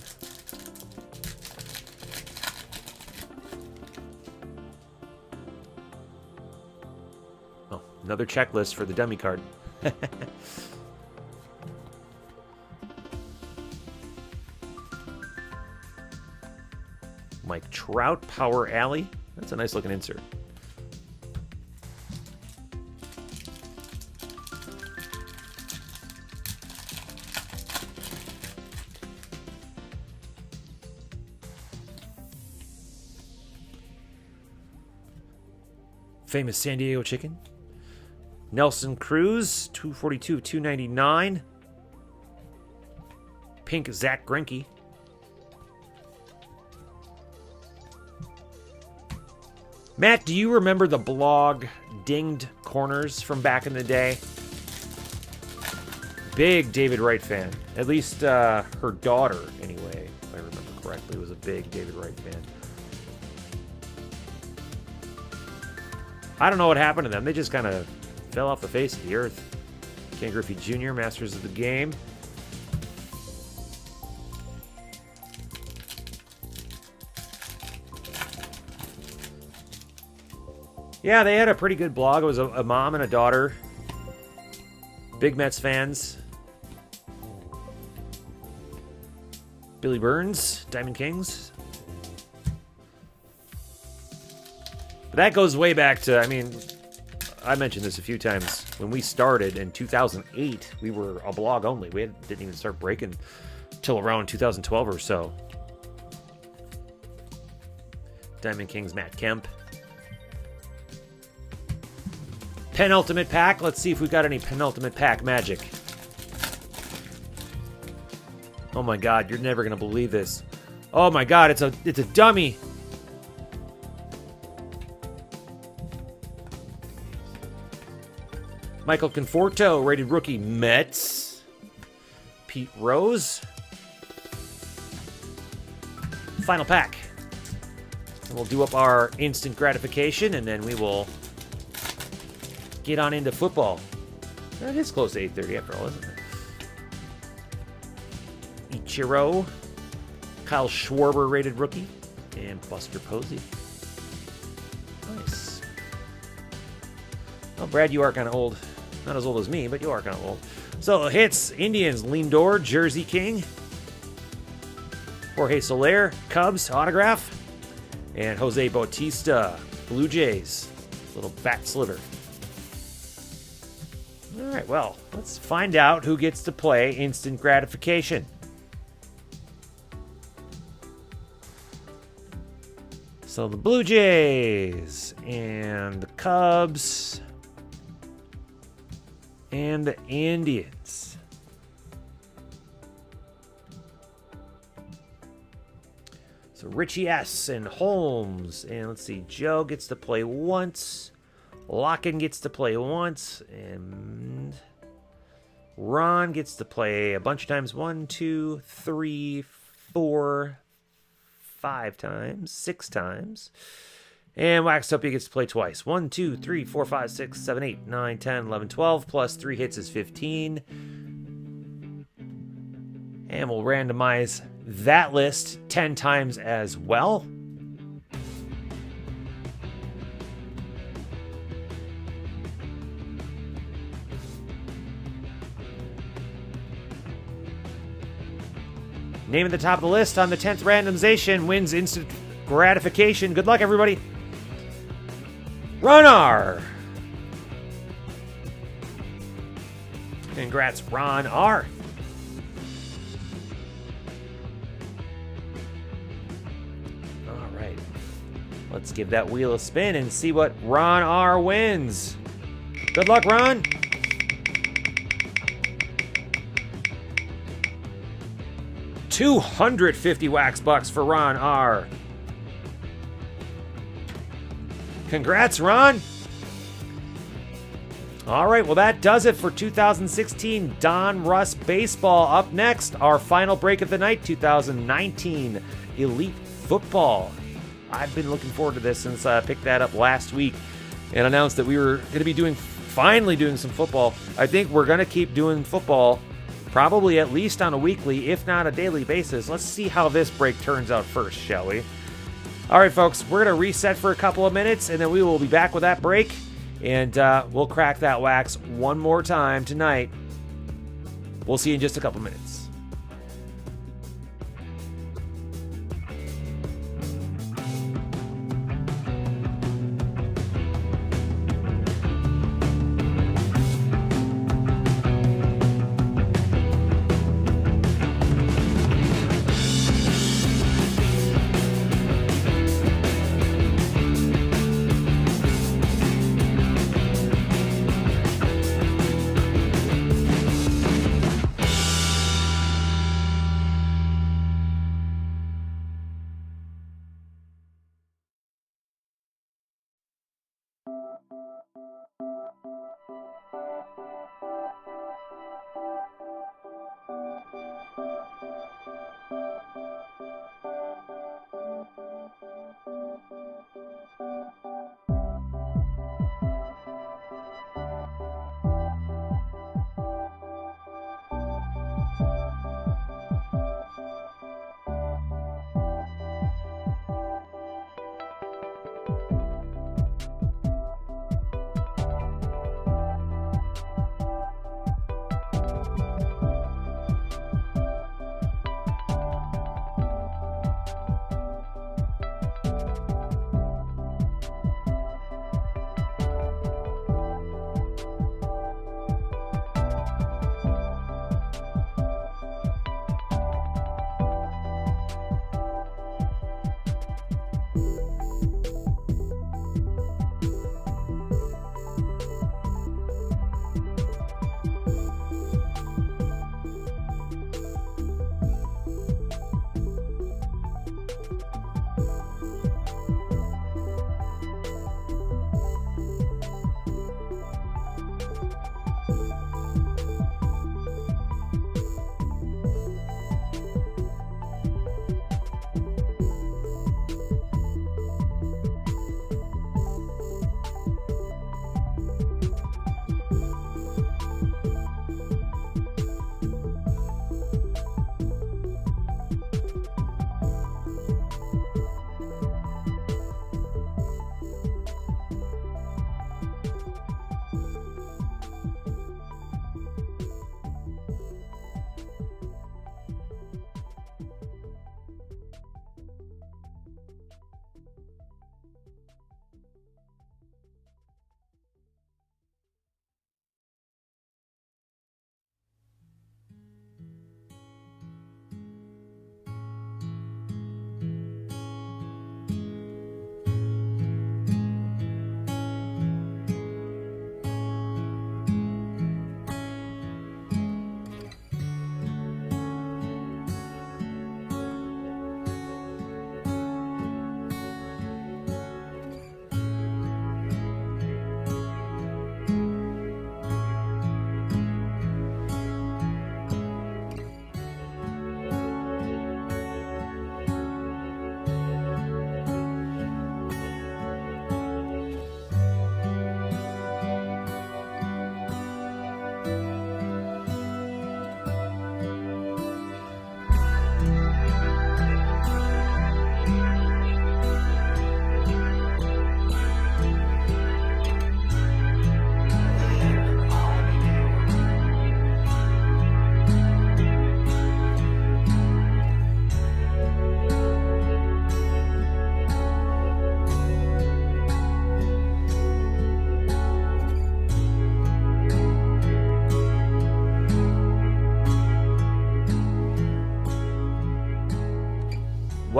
Oh, another checklist for the dummy card. Mike Trout, Power Alley. That's a nice looking insert. Famous San Diego Chicken. Nelson Cruz, 242 of 299. Pink Zach Greinke. Matt, do you remember the blog Dinged Corners from back in the day? Big David Wright fan. At least her daughter, anyway, if I remember correctly, was a big David Wright fan. I don't know what happened to them. They just kind of fell off the face of the earth. Ken Griffey Jr., Masters of the Game. Yeah, they had a pretty good blog. It was a mom and a daughter Big Mets fans. Billy Burns, Diamond Kings. But that goes way back to, I mean, I mentioned this a few times. When we started in 2008, we were a blog only. We didn't even start breaking till around 2012 or so. Diamond Kings, Matt Kemp. Penultimate pack. Let's see if we've got any penultimate pack magic. Oh my God, you're never gonna believe this. Oh my God, it's a dummy. Michael Conforto, rated rookie, Mets. Pete Rose. Final pack. And we'll do up our instant gratification, and then we will get on into football. It is close to 8:30 after all, isn't it? Ichiro. Kyle Schwarber, rated rookie. And Buster Posey. Nice. Oh, Brad, you are kind of old. Not as old as me, but you are kind of old. So, hits, Indians, Lindor, Jersey King. Jorge Soler, Cubs, autograph. And Jose Bautista, Blue Jays. Little bat sliver. All right, well, let's find out who gets to play instant gratification. So the Blue Jays and the Cubs and the Indians. So Richie S. and Holmes. And let's see, Joe gets to play once. Locken gets to play once. And Ron gets to play a bunch of times. 1, 2, 3, 4, 5 times. 6 times. And Waxtopia gets to play twice. 1, 2, 3, 4, 5, 6, 7, 8, 9, 10, 11, 12. Plus 3 hits is 15. And we'll randomize that list 10 times as well. Name at the top of the list on the 10th randomization wins instant gratification. Good luck, everybody. Ron R. Congrats, Ron R. All right. Let's give that wheel a spin and see what Ron R wins. Good luck, Ron. $250 wax bucks for Ron R. Congrats, Ron. All right, well, that does it for 2016 Donruss Baseball. Up next, our final break of the night, 2019 Elite Football. I've been looking forward to this since I picked that up last week and announced that we were going to be finally doing some football. I think we're going to keep doing football probably at least on a weekly, if not a daily basis. Let's see how this break turns out first, shall we? All right, folks, we're going to reset for a couple of minutes, and then we will be back with that break, and we'll crack that wax one more time tonight. We'll see you in just a couple minutes.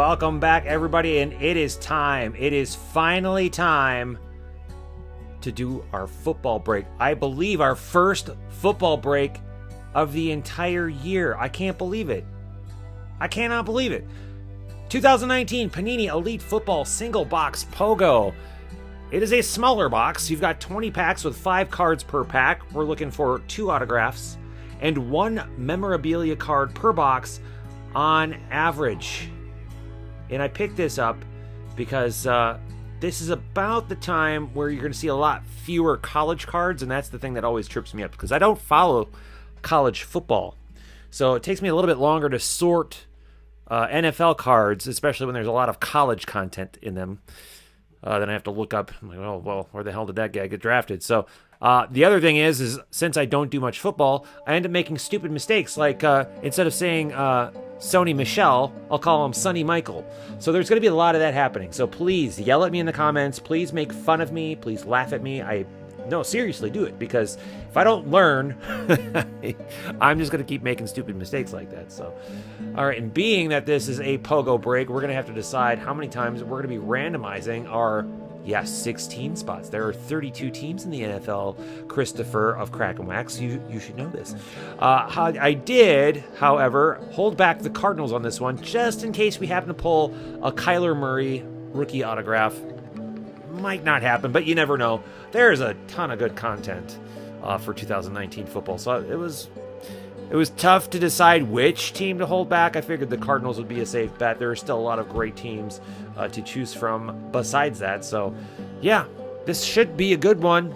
welcome back, everybody, and it is time. It is finally time to do our football break. I believe our first football break of the entire year. I can't believe it. I cannot believe it. 2019 Panini Elite Football Single Box POGO. It is a smaller box. You've got 20 packs with 5 cards per pack. We're looking for 2 autographs and 1 memorabilia card per box on average. And I picked this up because this is about the time where you're going to see a lot fewer college cards, and that's the thing that always trips me up because I don't follow college football. So it takes me a little bit longer to sort NFL cards, especially when there's a lot of college content in them. Then I have to look up, I'm like, oh, well, where the hell did that guy get drafted? So the other thing is since I don't do much football, I end up making stupid mistakes. Like instead of saying Sony Michel, I'll call him Sonny Michael. So there's going to be a lot of that happening. So please yell at me in the comments. Please make fun of me. Please laugh at me. No, seriously, do it. Because if I don't learn, I'm just going to keep making stupid mistakes like that. So, all right. And being that this is a POGO break, we're going to have to decide how many times we're going to be randomizing our 16 spots. There are 32 teams in the NFL, Christopher of Crackin Wax. You should know this. I did, however, hold back the Cardinals on this one, just in case we happen to pull a Kyler Murray rookie autograph. Might not happen, but you never know. There's a ton of good content for 2019 football, so it was tough to decide which team to hold back. I figured the Cardinals would be a safe bet. There are still a lot of great teams to choose from besides that. So, yeah, this should be a good one.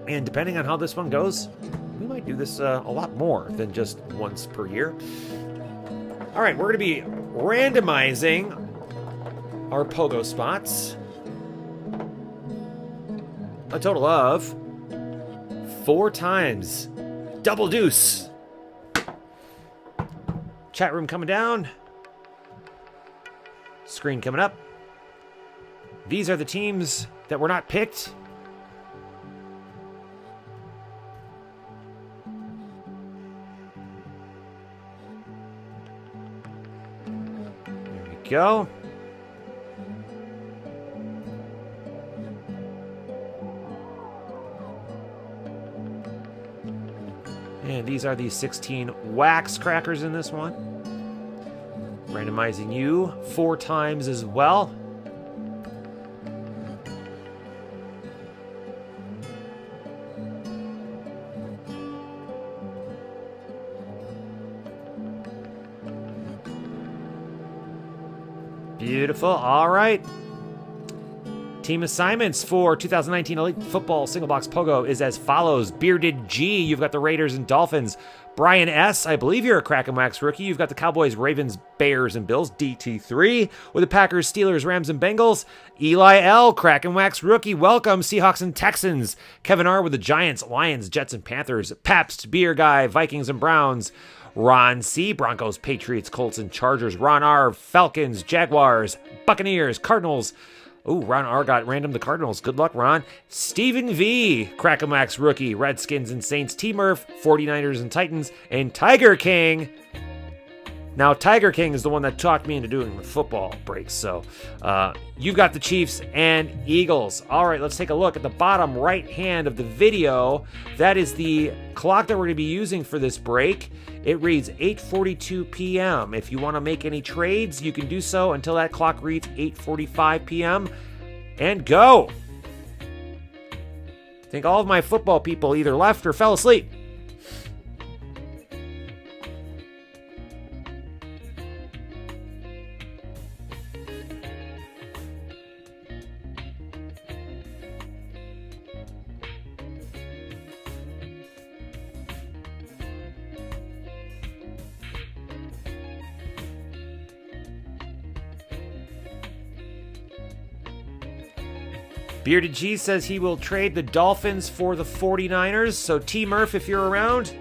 And depending on how this one goes, we might do this a lot more than just once per year. All right, we're going to be randomizing our POGO spots. A total of 4 times. Double deuce. Chat room coming down. Screen coming up. These are the teams that were not picked. There we go. And these are the 16 wax crackers in this one. Randomizing you 4 times as well. Beautiful. All right. Team assignments for 2019 Elite Football Single Box POGO is as follows. Bearded G, you've got the Raiders and Dolphins. Brian S, I believe you're a Crackin Wax rookie. You've got the Cowboys, Ravens, Bears, and Bills. DT3 with the Packers, Steelers, Rams, and Bengals. Eli L, Crackin Wax rookie. Welcome. Seahawks and Texans. Kevin R with the Giants, Lions, Jets, and Panthers. Pabst, Beer Guy, Vikings, and Browns. Ron C, Broncos, Patriots, Colts, and Chargers. Ron R, Falcons, Jaguars, Buccaneers, Cardinals. Ooh, Ron R got random the Cardinals. Good luck, Ron. Stephen V, Crackin Wax rookie. Redskins and Saints. T-Murph, 49ers and Titans. And Tiger King. Now, Tiger King is the one that talked me into doing the football breaks. So, you've got the Chiefs and Eagles. All right, let's take a look at the bottom right hand of the video. That is the clock that we're going to be using for this break. It reads 8:42 p.m. If you want to make any trades, you can do so until that clock reads 8:45 p.m. And go! I think all of my football people either left or fell asleep. Bearded G says he will trade the Dolphins for the 49ers. So T-Murph, if you're around.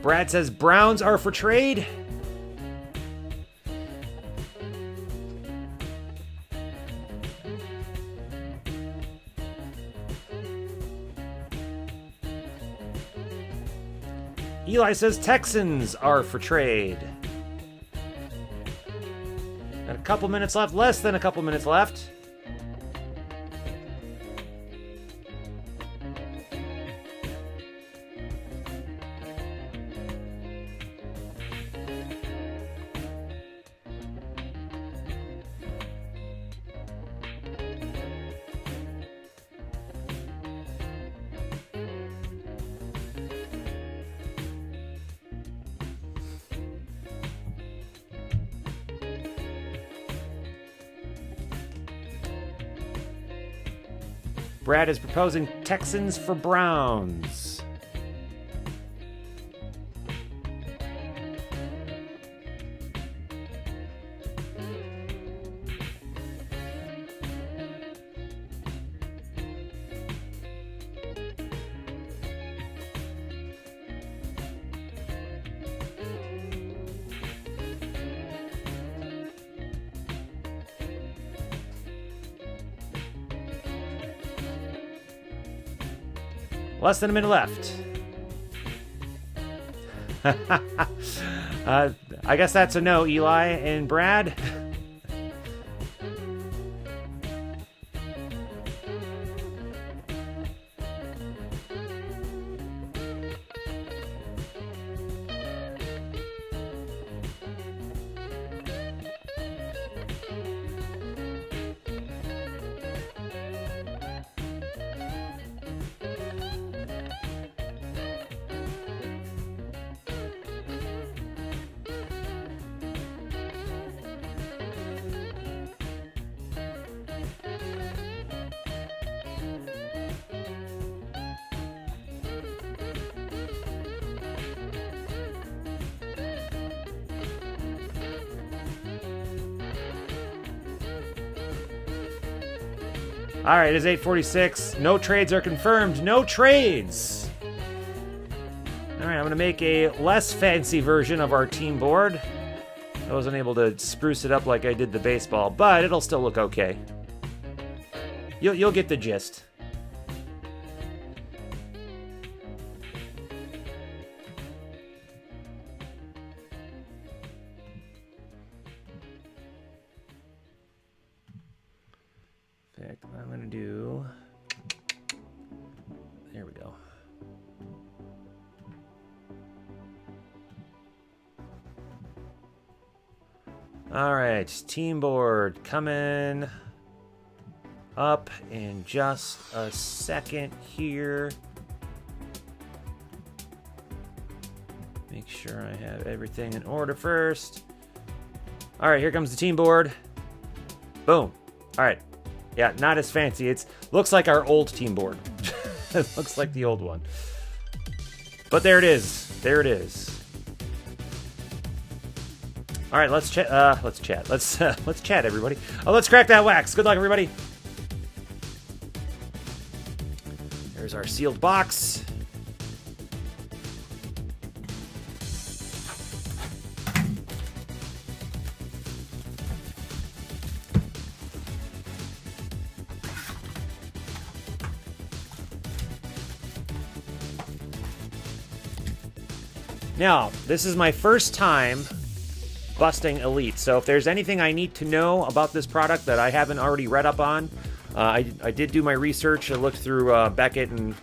Brad says Browns are for trade. Eli says Texans are for trade. Got a couple minutes left, less than a couple minutes left. Brad is proposing Texans for Browns. Less than a minute left. I guess that's a no, Eli and Brad. All right, it is 8:46. No trades are confirmed. No trades. All right, I'm going to make a less fancy version of our team board. I wasn't able to spruce it up like I did the baseball, but it'll still look okay. You'll get the gist. In fact, what I'm going to do... There we go. All right, team board coming up in just a second here. Make sure I have everything in order first. All right, here comes the team board. Boom. All right. Yeah, not as fancy. It looks like our old team board. It looks like the old one. But there it is. There it is. All right, let's chat. Let's chat. Let's chat, everybody. Oh, let's crack that wax. Good luck, everybody. There's our sealed box. Now, this is my first time busting Elite, so if there's anything I need to know about this product that I haven't already read up on, I did do my research. I looked through Beckett and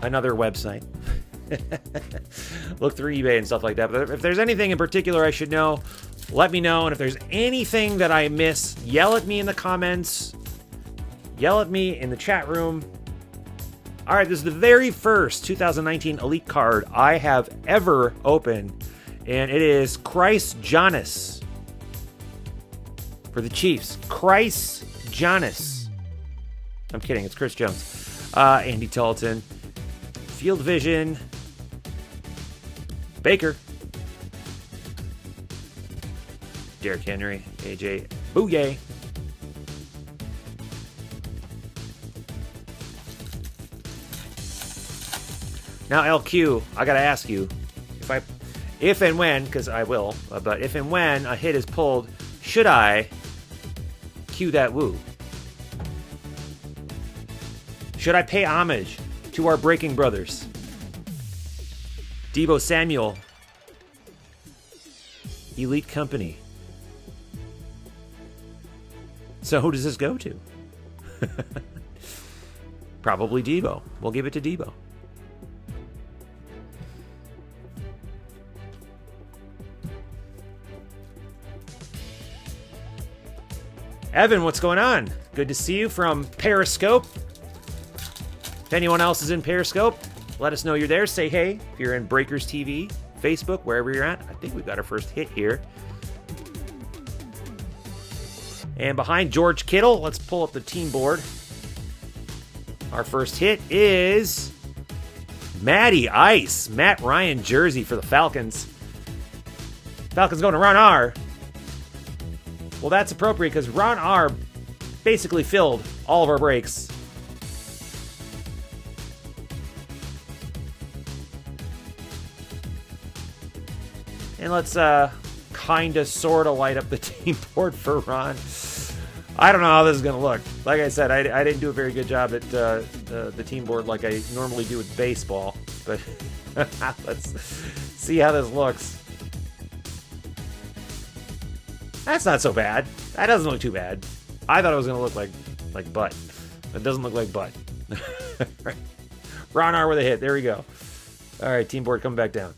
another website. Looked through eBay and stuff like that. But if there's anything in particular I should know, let me know. And if there's anything that I miss, yell at me in the comments. Yell at me in the chat room. All right, this is the very first 2019 Elite card I have ever opened, and it is Chris Jonas for the Chiefs. Chris Jonas. I'm kidding, it's Chris Jones. Andy Dalton. Field Vision. Baker. Derrick Henry. AJ Bouye. Now, LQ, I gotta ask you, if and when, because I will, but if and when a hit is pulled, should I cue that woo? Should I pay homage to our Breaking Brothers? Deebo Samuel. Elite Company. So who does this go to? Probably Deebo. We'll give it to Deebo. Evan, what's going on? Good to see you from Periscope. If anyone else is in Periscope, let us know you're there. Say hey. If you're in Breakers TV, Facebook, wherever you're at. I think we've got our first hit here. And behind George Kittle, let's pull up the team board. Our first hit is Matty Ice. Matt Ryan jersey for the Falcons. Falcons going to Ron R. Well, that's appropriate because Ron R basically filled all of our breaks. And let's kind of sort of light up the team board for Ron. I don't know how this is going to look. Like I said, I didn't do a very good job at the team board like I normally do with baseball. But let's see how this looks. That's not so bad. That doesn't look too bad. I thought it was going to look like butt. It doesn't look like butt. Ron R with a hit. There we go. All right, team board coming back down.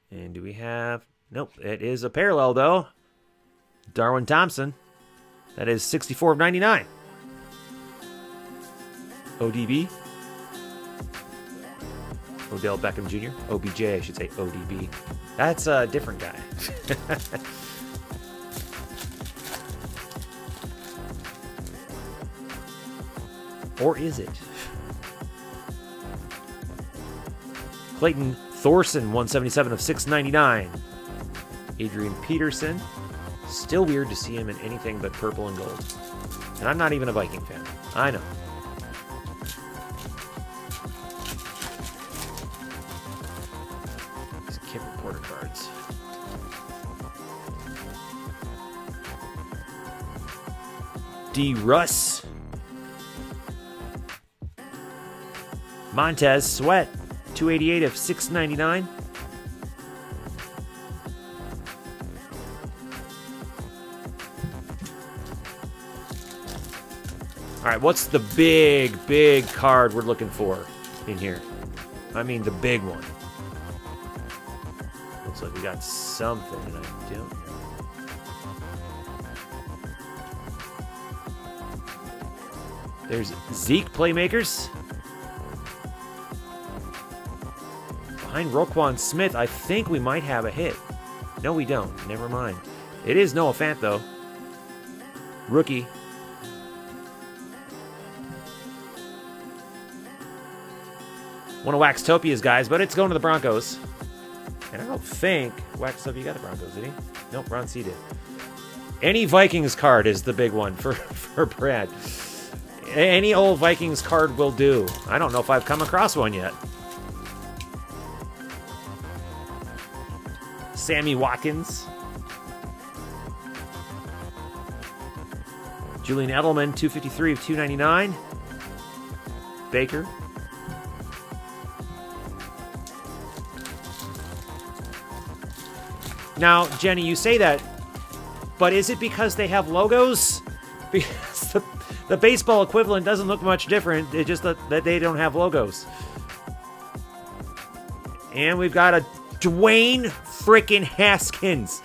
And do we have... Nope, it is a parallel, though. Darwin Thompson. That is 64 of 99. ODB. Odell Beckham Jr. OBJ, I should say ODB. That's a different guy. Or is it? Clayton Thorson, 177 of 699. Adrian Peterson. Still weird to see him in anything but purple and gold. And I'm not even a Viking fan. I know. These kit reporter cards. Donruss. Montez Sweat. 288 of 699. All right, what's the big card we're looking for in here? I mean, the big one. Looks like we got something, and I don't know. There's Zeke Playmakers. Behind Roquan Smith, I think we might have a hit. No, we don't. Never mind. It is Noah Fant, though. Rookie. One of Waxtopia's guys, but it's going to the Broncos. And I don't think Waxtopia got the Broncos, did he? Nope, Ron C did. Any Vikings card is the big one for Brad. Any old Vikings card will do. I don't know if I've come across one yet. Sammy Watkins. Julian Edelman, 253 of 299. Baker. Now, Jenny, you say that, but is it because they have logos? Because the baseball equivalent doesn't look much different. It's just that they don't have logos. And we've got a Dwayne frickin' Haskins.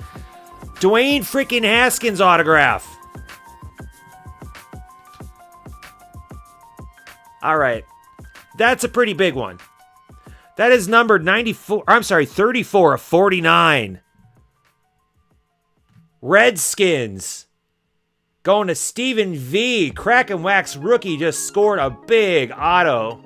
Dwayne frickin' Haskins autograph. All right. That's a pretty big one. That is numbered 34 of 49. Redskins. Going to Stephen V. Crackin Wax rookie just scored a big auto.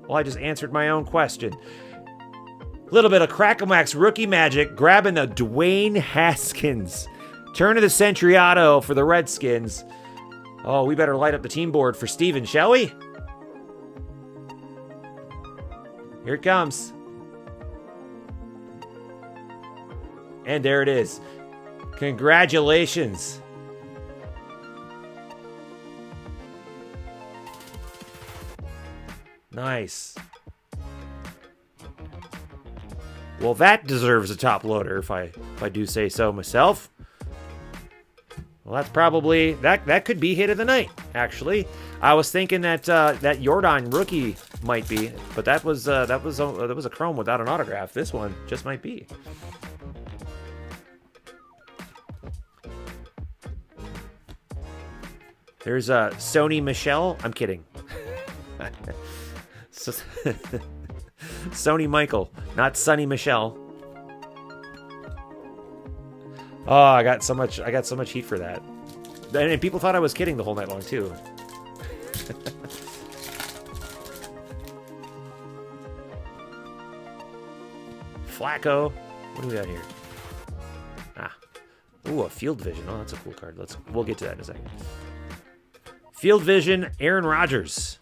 Well, I just answered my own question. A little bit of Crackin Wax rookie magic, grabbing the Dwayne Haskins. Turn of the century auto for the Redskins. Oh, we better light up the team board for Steven, shall we? Here it comes. And there it is. Congratulations. Nice. Well, that deserves a top loader if I do say so myself. Well, that's probably that could be hit of the night. Actually, I was thinking that that Jordan rookie might be, but that was a chrome without an autograph. This one just might be. There's Sony Michelle. I'm kidding. Sony Michael, not Sonny Michelle. Oh, I got so much heat for that. And people thought I was kidding the whole night long too. Flacco. What do we got here? Ah. Ooh, a Field Vision. Oh, that's a cool card. We'll get to that in a second. Field Vision, Aaron Rodgers.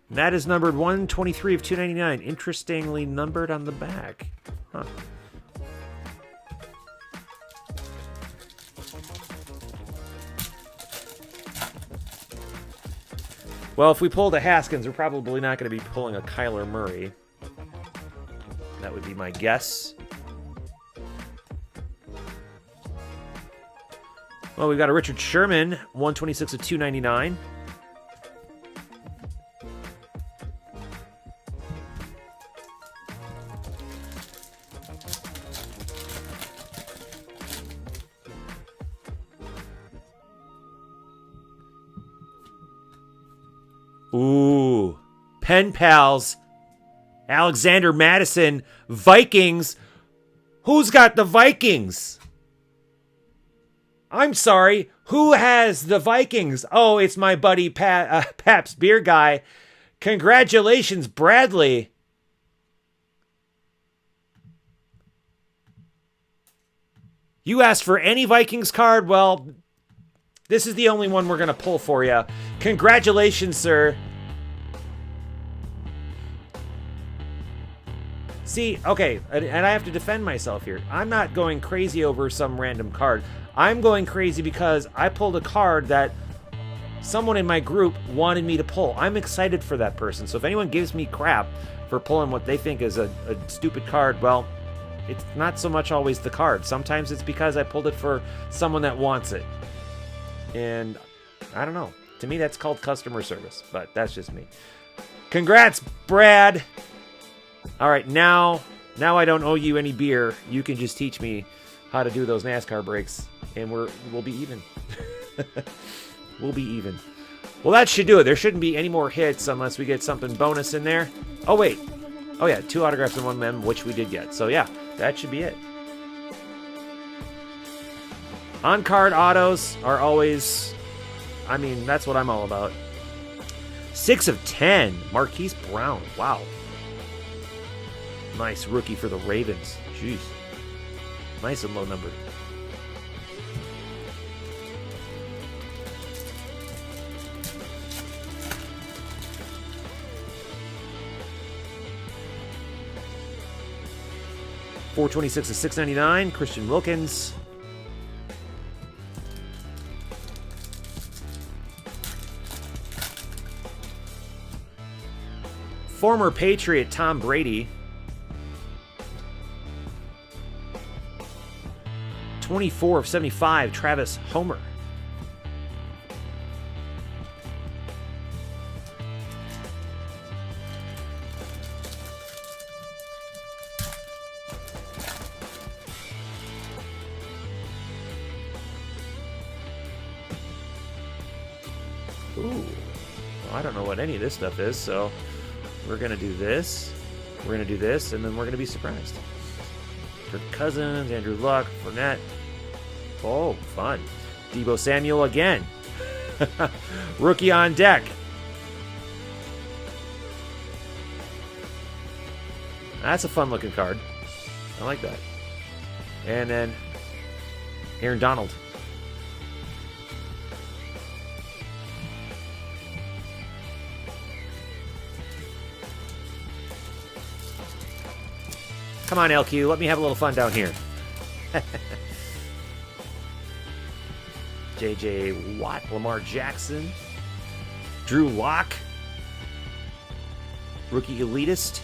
And that is numbered 123 of 299. Interestingly numbered on the back. Huh. Well, if we pulled a Haskins, we're probably not going to be pulling a Kyler Murray. That would be my guess. Well, we've got a Richard Sherman, 126 of 299. Ooh, Pen Pals, Alexander Madison, Vikings. Who's got the Vikings? I'm sorry, who has the Vikings? Oh, it's my buddy Paps Beer Guy. Congratulations, Bradley. You asked for any Vikings card? Well, this is the only one we're going to pull for you. Congratulations, sir. See, okay, and I have to defend myself here. I'm not going crazy over some random card. I'm going crazy because I pulled a card that someone in my group wanted me to pull. I'm excited for that person. So if anyone gives me crap for pulling what they think is a stupid card, well, it's not so much always the card. Sometimes it's because I pulled it for someone that wants it. And I don't know. To me, that's called customer service, but that's just me. Congrats, Brad. All right, now I don't owe you any beer. You can just teach me how to do those NASCAR breaks, and we'll be even. We'll be even. Well, that should do it. There shouldn't be any more hits unless we get something bonus in there. Oh, wait. Oh, yeah, 2 autographs and 1 mem, which we did get. So, yeah, that should be it. On-card autos are always, I mean, that's what I'm all about. 6 of 10, Marquise Brown. Wow. Nice rookie for the Ravens. Jeez. Nice and low number. $426 to $699, Christian Wilkins. Former Patriot Tom Brady. 24 of 75, Travis Homer. Ooh, well, I don't know what any of this stuff is, so we're going to do this, we're going to do this, and then we're going to be surprised. Kirk Cousins, Andrew Luck, Fournette. Oh, fun. Deebo Samuel again. Rookie on deck. That's a fun-looking card. I like that. And then Aaron Donald. Come on, LQ. Let me have a little fun down here. J.J. Watt, Lamar Jackson, Drew Lock, rookie elitist,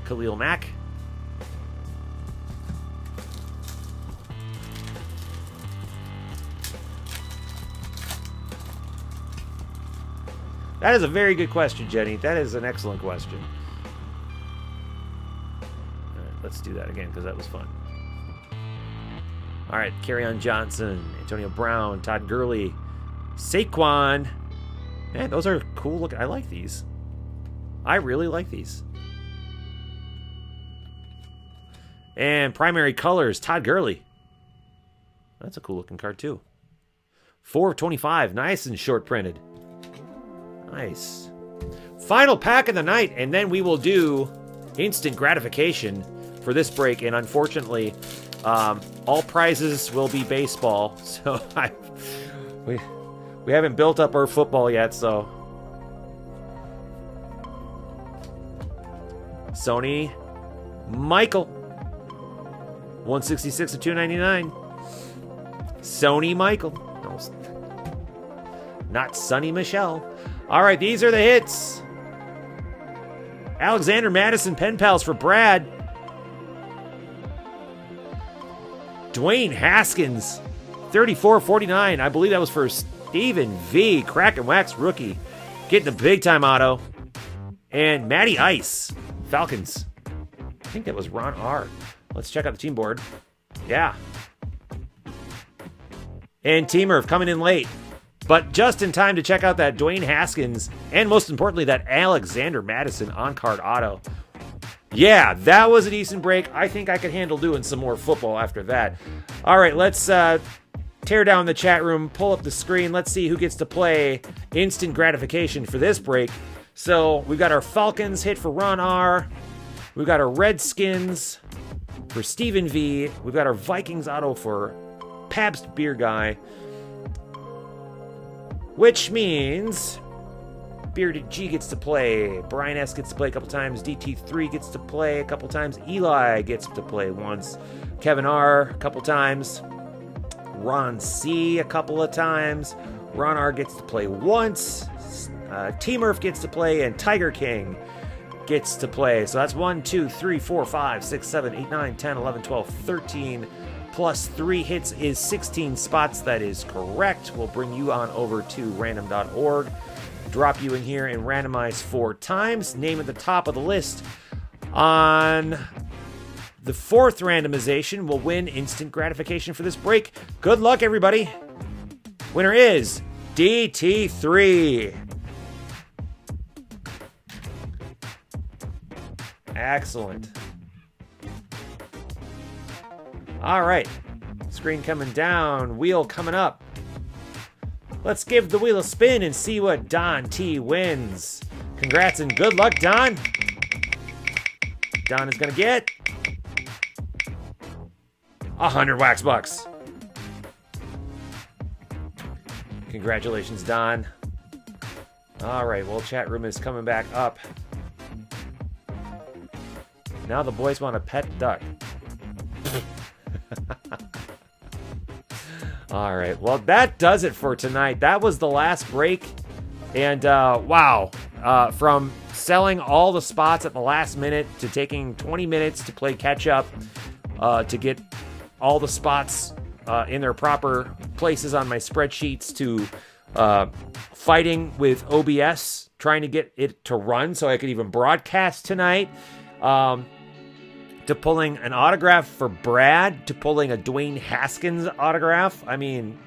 Khalil Mack, that is a very good question, Jenny. That is an excellent question. All right, let's do that again because that was fun. All right, Kerryon Johnson, Antonio Brown, Todd Gurley, Saquon. Man, those are cool looking. I like these. I really like these. And primary colors, Todd Gurley. That's a cool looking card too. 4 of 25, nice and short printed. Nice. Final pack of the night, and then we will do instant gratification for this break. And unfortunately, all prizes will be baseball. So we haven't built up our football yet. So Sony Michael, 166 of 299. Sony Michael, no, not Sonny Michelle. All right, these are the hits. Alexander Madison pen pals for Brad. Dwayne Haskins, 34.49. I believe that was for Stephen V. Crackin Wax rookie. Getting the big time auto. And Matty Ice, Falcons. I think that was Ron R. Let's check out the team board. Yeah. And Teamer coming in late. But just in time to check out that Dwayne Haskins and most importantly that Alexander Madison on-card auto. Yeah, that was a decent break. I think I could handle doing some more football after that. All right, let's tear down the chat room, pull up the screen. Let's see who gets to play instant gratification for this break. So we've got our Falcons hit for Ron R. We've got our Redskins for Stephen V. We've got our Vikings auto for Pabst Beer Guy. Which means Bearded G gets to play. Brian S gets to play a couple times. DT3 gets to play a couple times. Eli gets to play once. Kevin R a couple times. Ron C a couple of times. Ron R gets to play once. T-Murph gets to play. And Tiger King gets to play. So that's 1, 2, 3, 4, 5, 6, 7, 8, 9, 10, 11, 12, 13. Plus 3 hits is 16 spots. That is correct. We'll bring you on over to random.org. Drop you in here and randomize 4 times. Name at the top of the list on the 4th randomization will win instant gratification for this break. Good luck, everybody. Winner is DT3. Excellent. All right. Screen coming down. Wheel coming up. Let's give the wheel a spin and see what Don T wins. Congrats and good luck, Don. Don is going to get 100 wax bucks. Congratulations, Don. All right, well, chat room is coming back up. Now the boys want a pet duck. All right, well, that does it for tonight. That was the last break. And wow, from selling all the spots at the last minute to taking 20 minutes to play catch up to get all the spots in their proper places on my spreadsheets to fighting with OBS, trying to get it to run so I could even broadcast tonight. To pulling an autograph for Brad, to pulling a Dwayne Haskins autograph. I mean,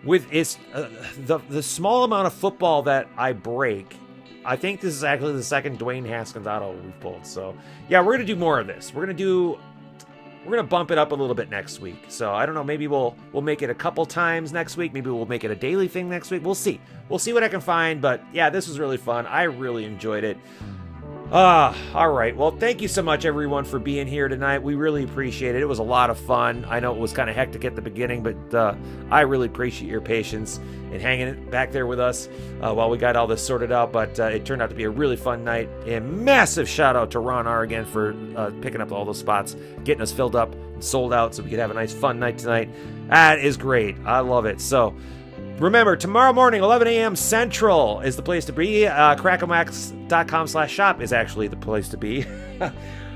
with the small amount of football that I break, I think this is actually the second Dwayne Haskins auto we've pulled. So yeah, we're gonna do more of this. We're gonna bump it up a little bit next week. So I don't know, maybe we'll make it a couple times next week. Maybe we'll make it a daily thing next week. We'll see what I can find. But yeah, this was really fun. I really enjoyed it. All right. Well, thank you so much, everyone, for being here tonight. We really appreciate it. It was a lot of fun. I know it was kind of hectic at the beginning, but I really appreciate your patience and hanging it back there with us while we got all this sorted out. But it turned out to be a really fun night. And massive shout out to Ron R. again for picking up all those spots, getting us filled up and sold out so we could have a nice fun night tonight. That is great. I love it. So remember, tomorrow morning, 11 a.m. Central is the place to be. Crackinwax.com/shop is actually the place to be. We're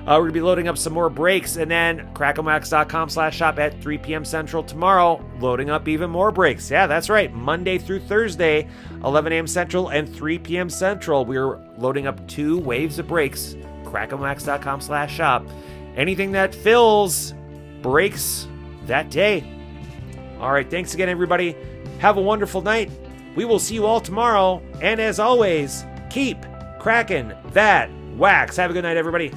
going to be loading up some more breaks, and then crackinwax.com/shop at 3 p.m. Central tomorrow, loading up even more breaks. Yeah, that's right. Monday through Thursday, 11 a.m. Central and 3 p.m. Central, we're loading up 2 waves of breaks. crackinwax.com/shop. Anything that fills breaks that day. All right, thanks again, everybody. Have a wonderful night. We will see you all tomorrow. And as always, keep cracking that wax. Have a good night, everybody.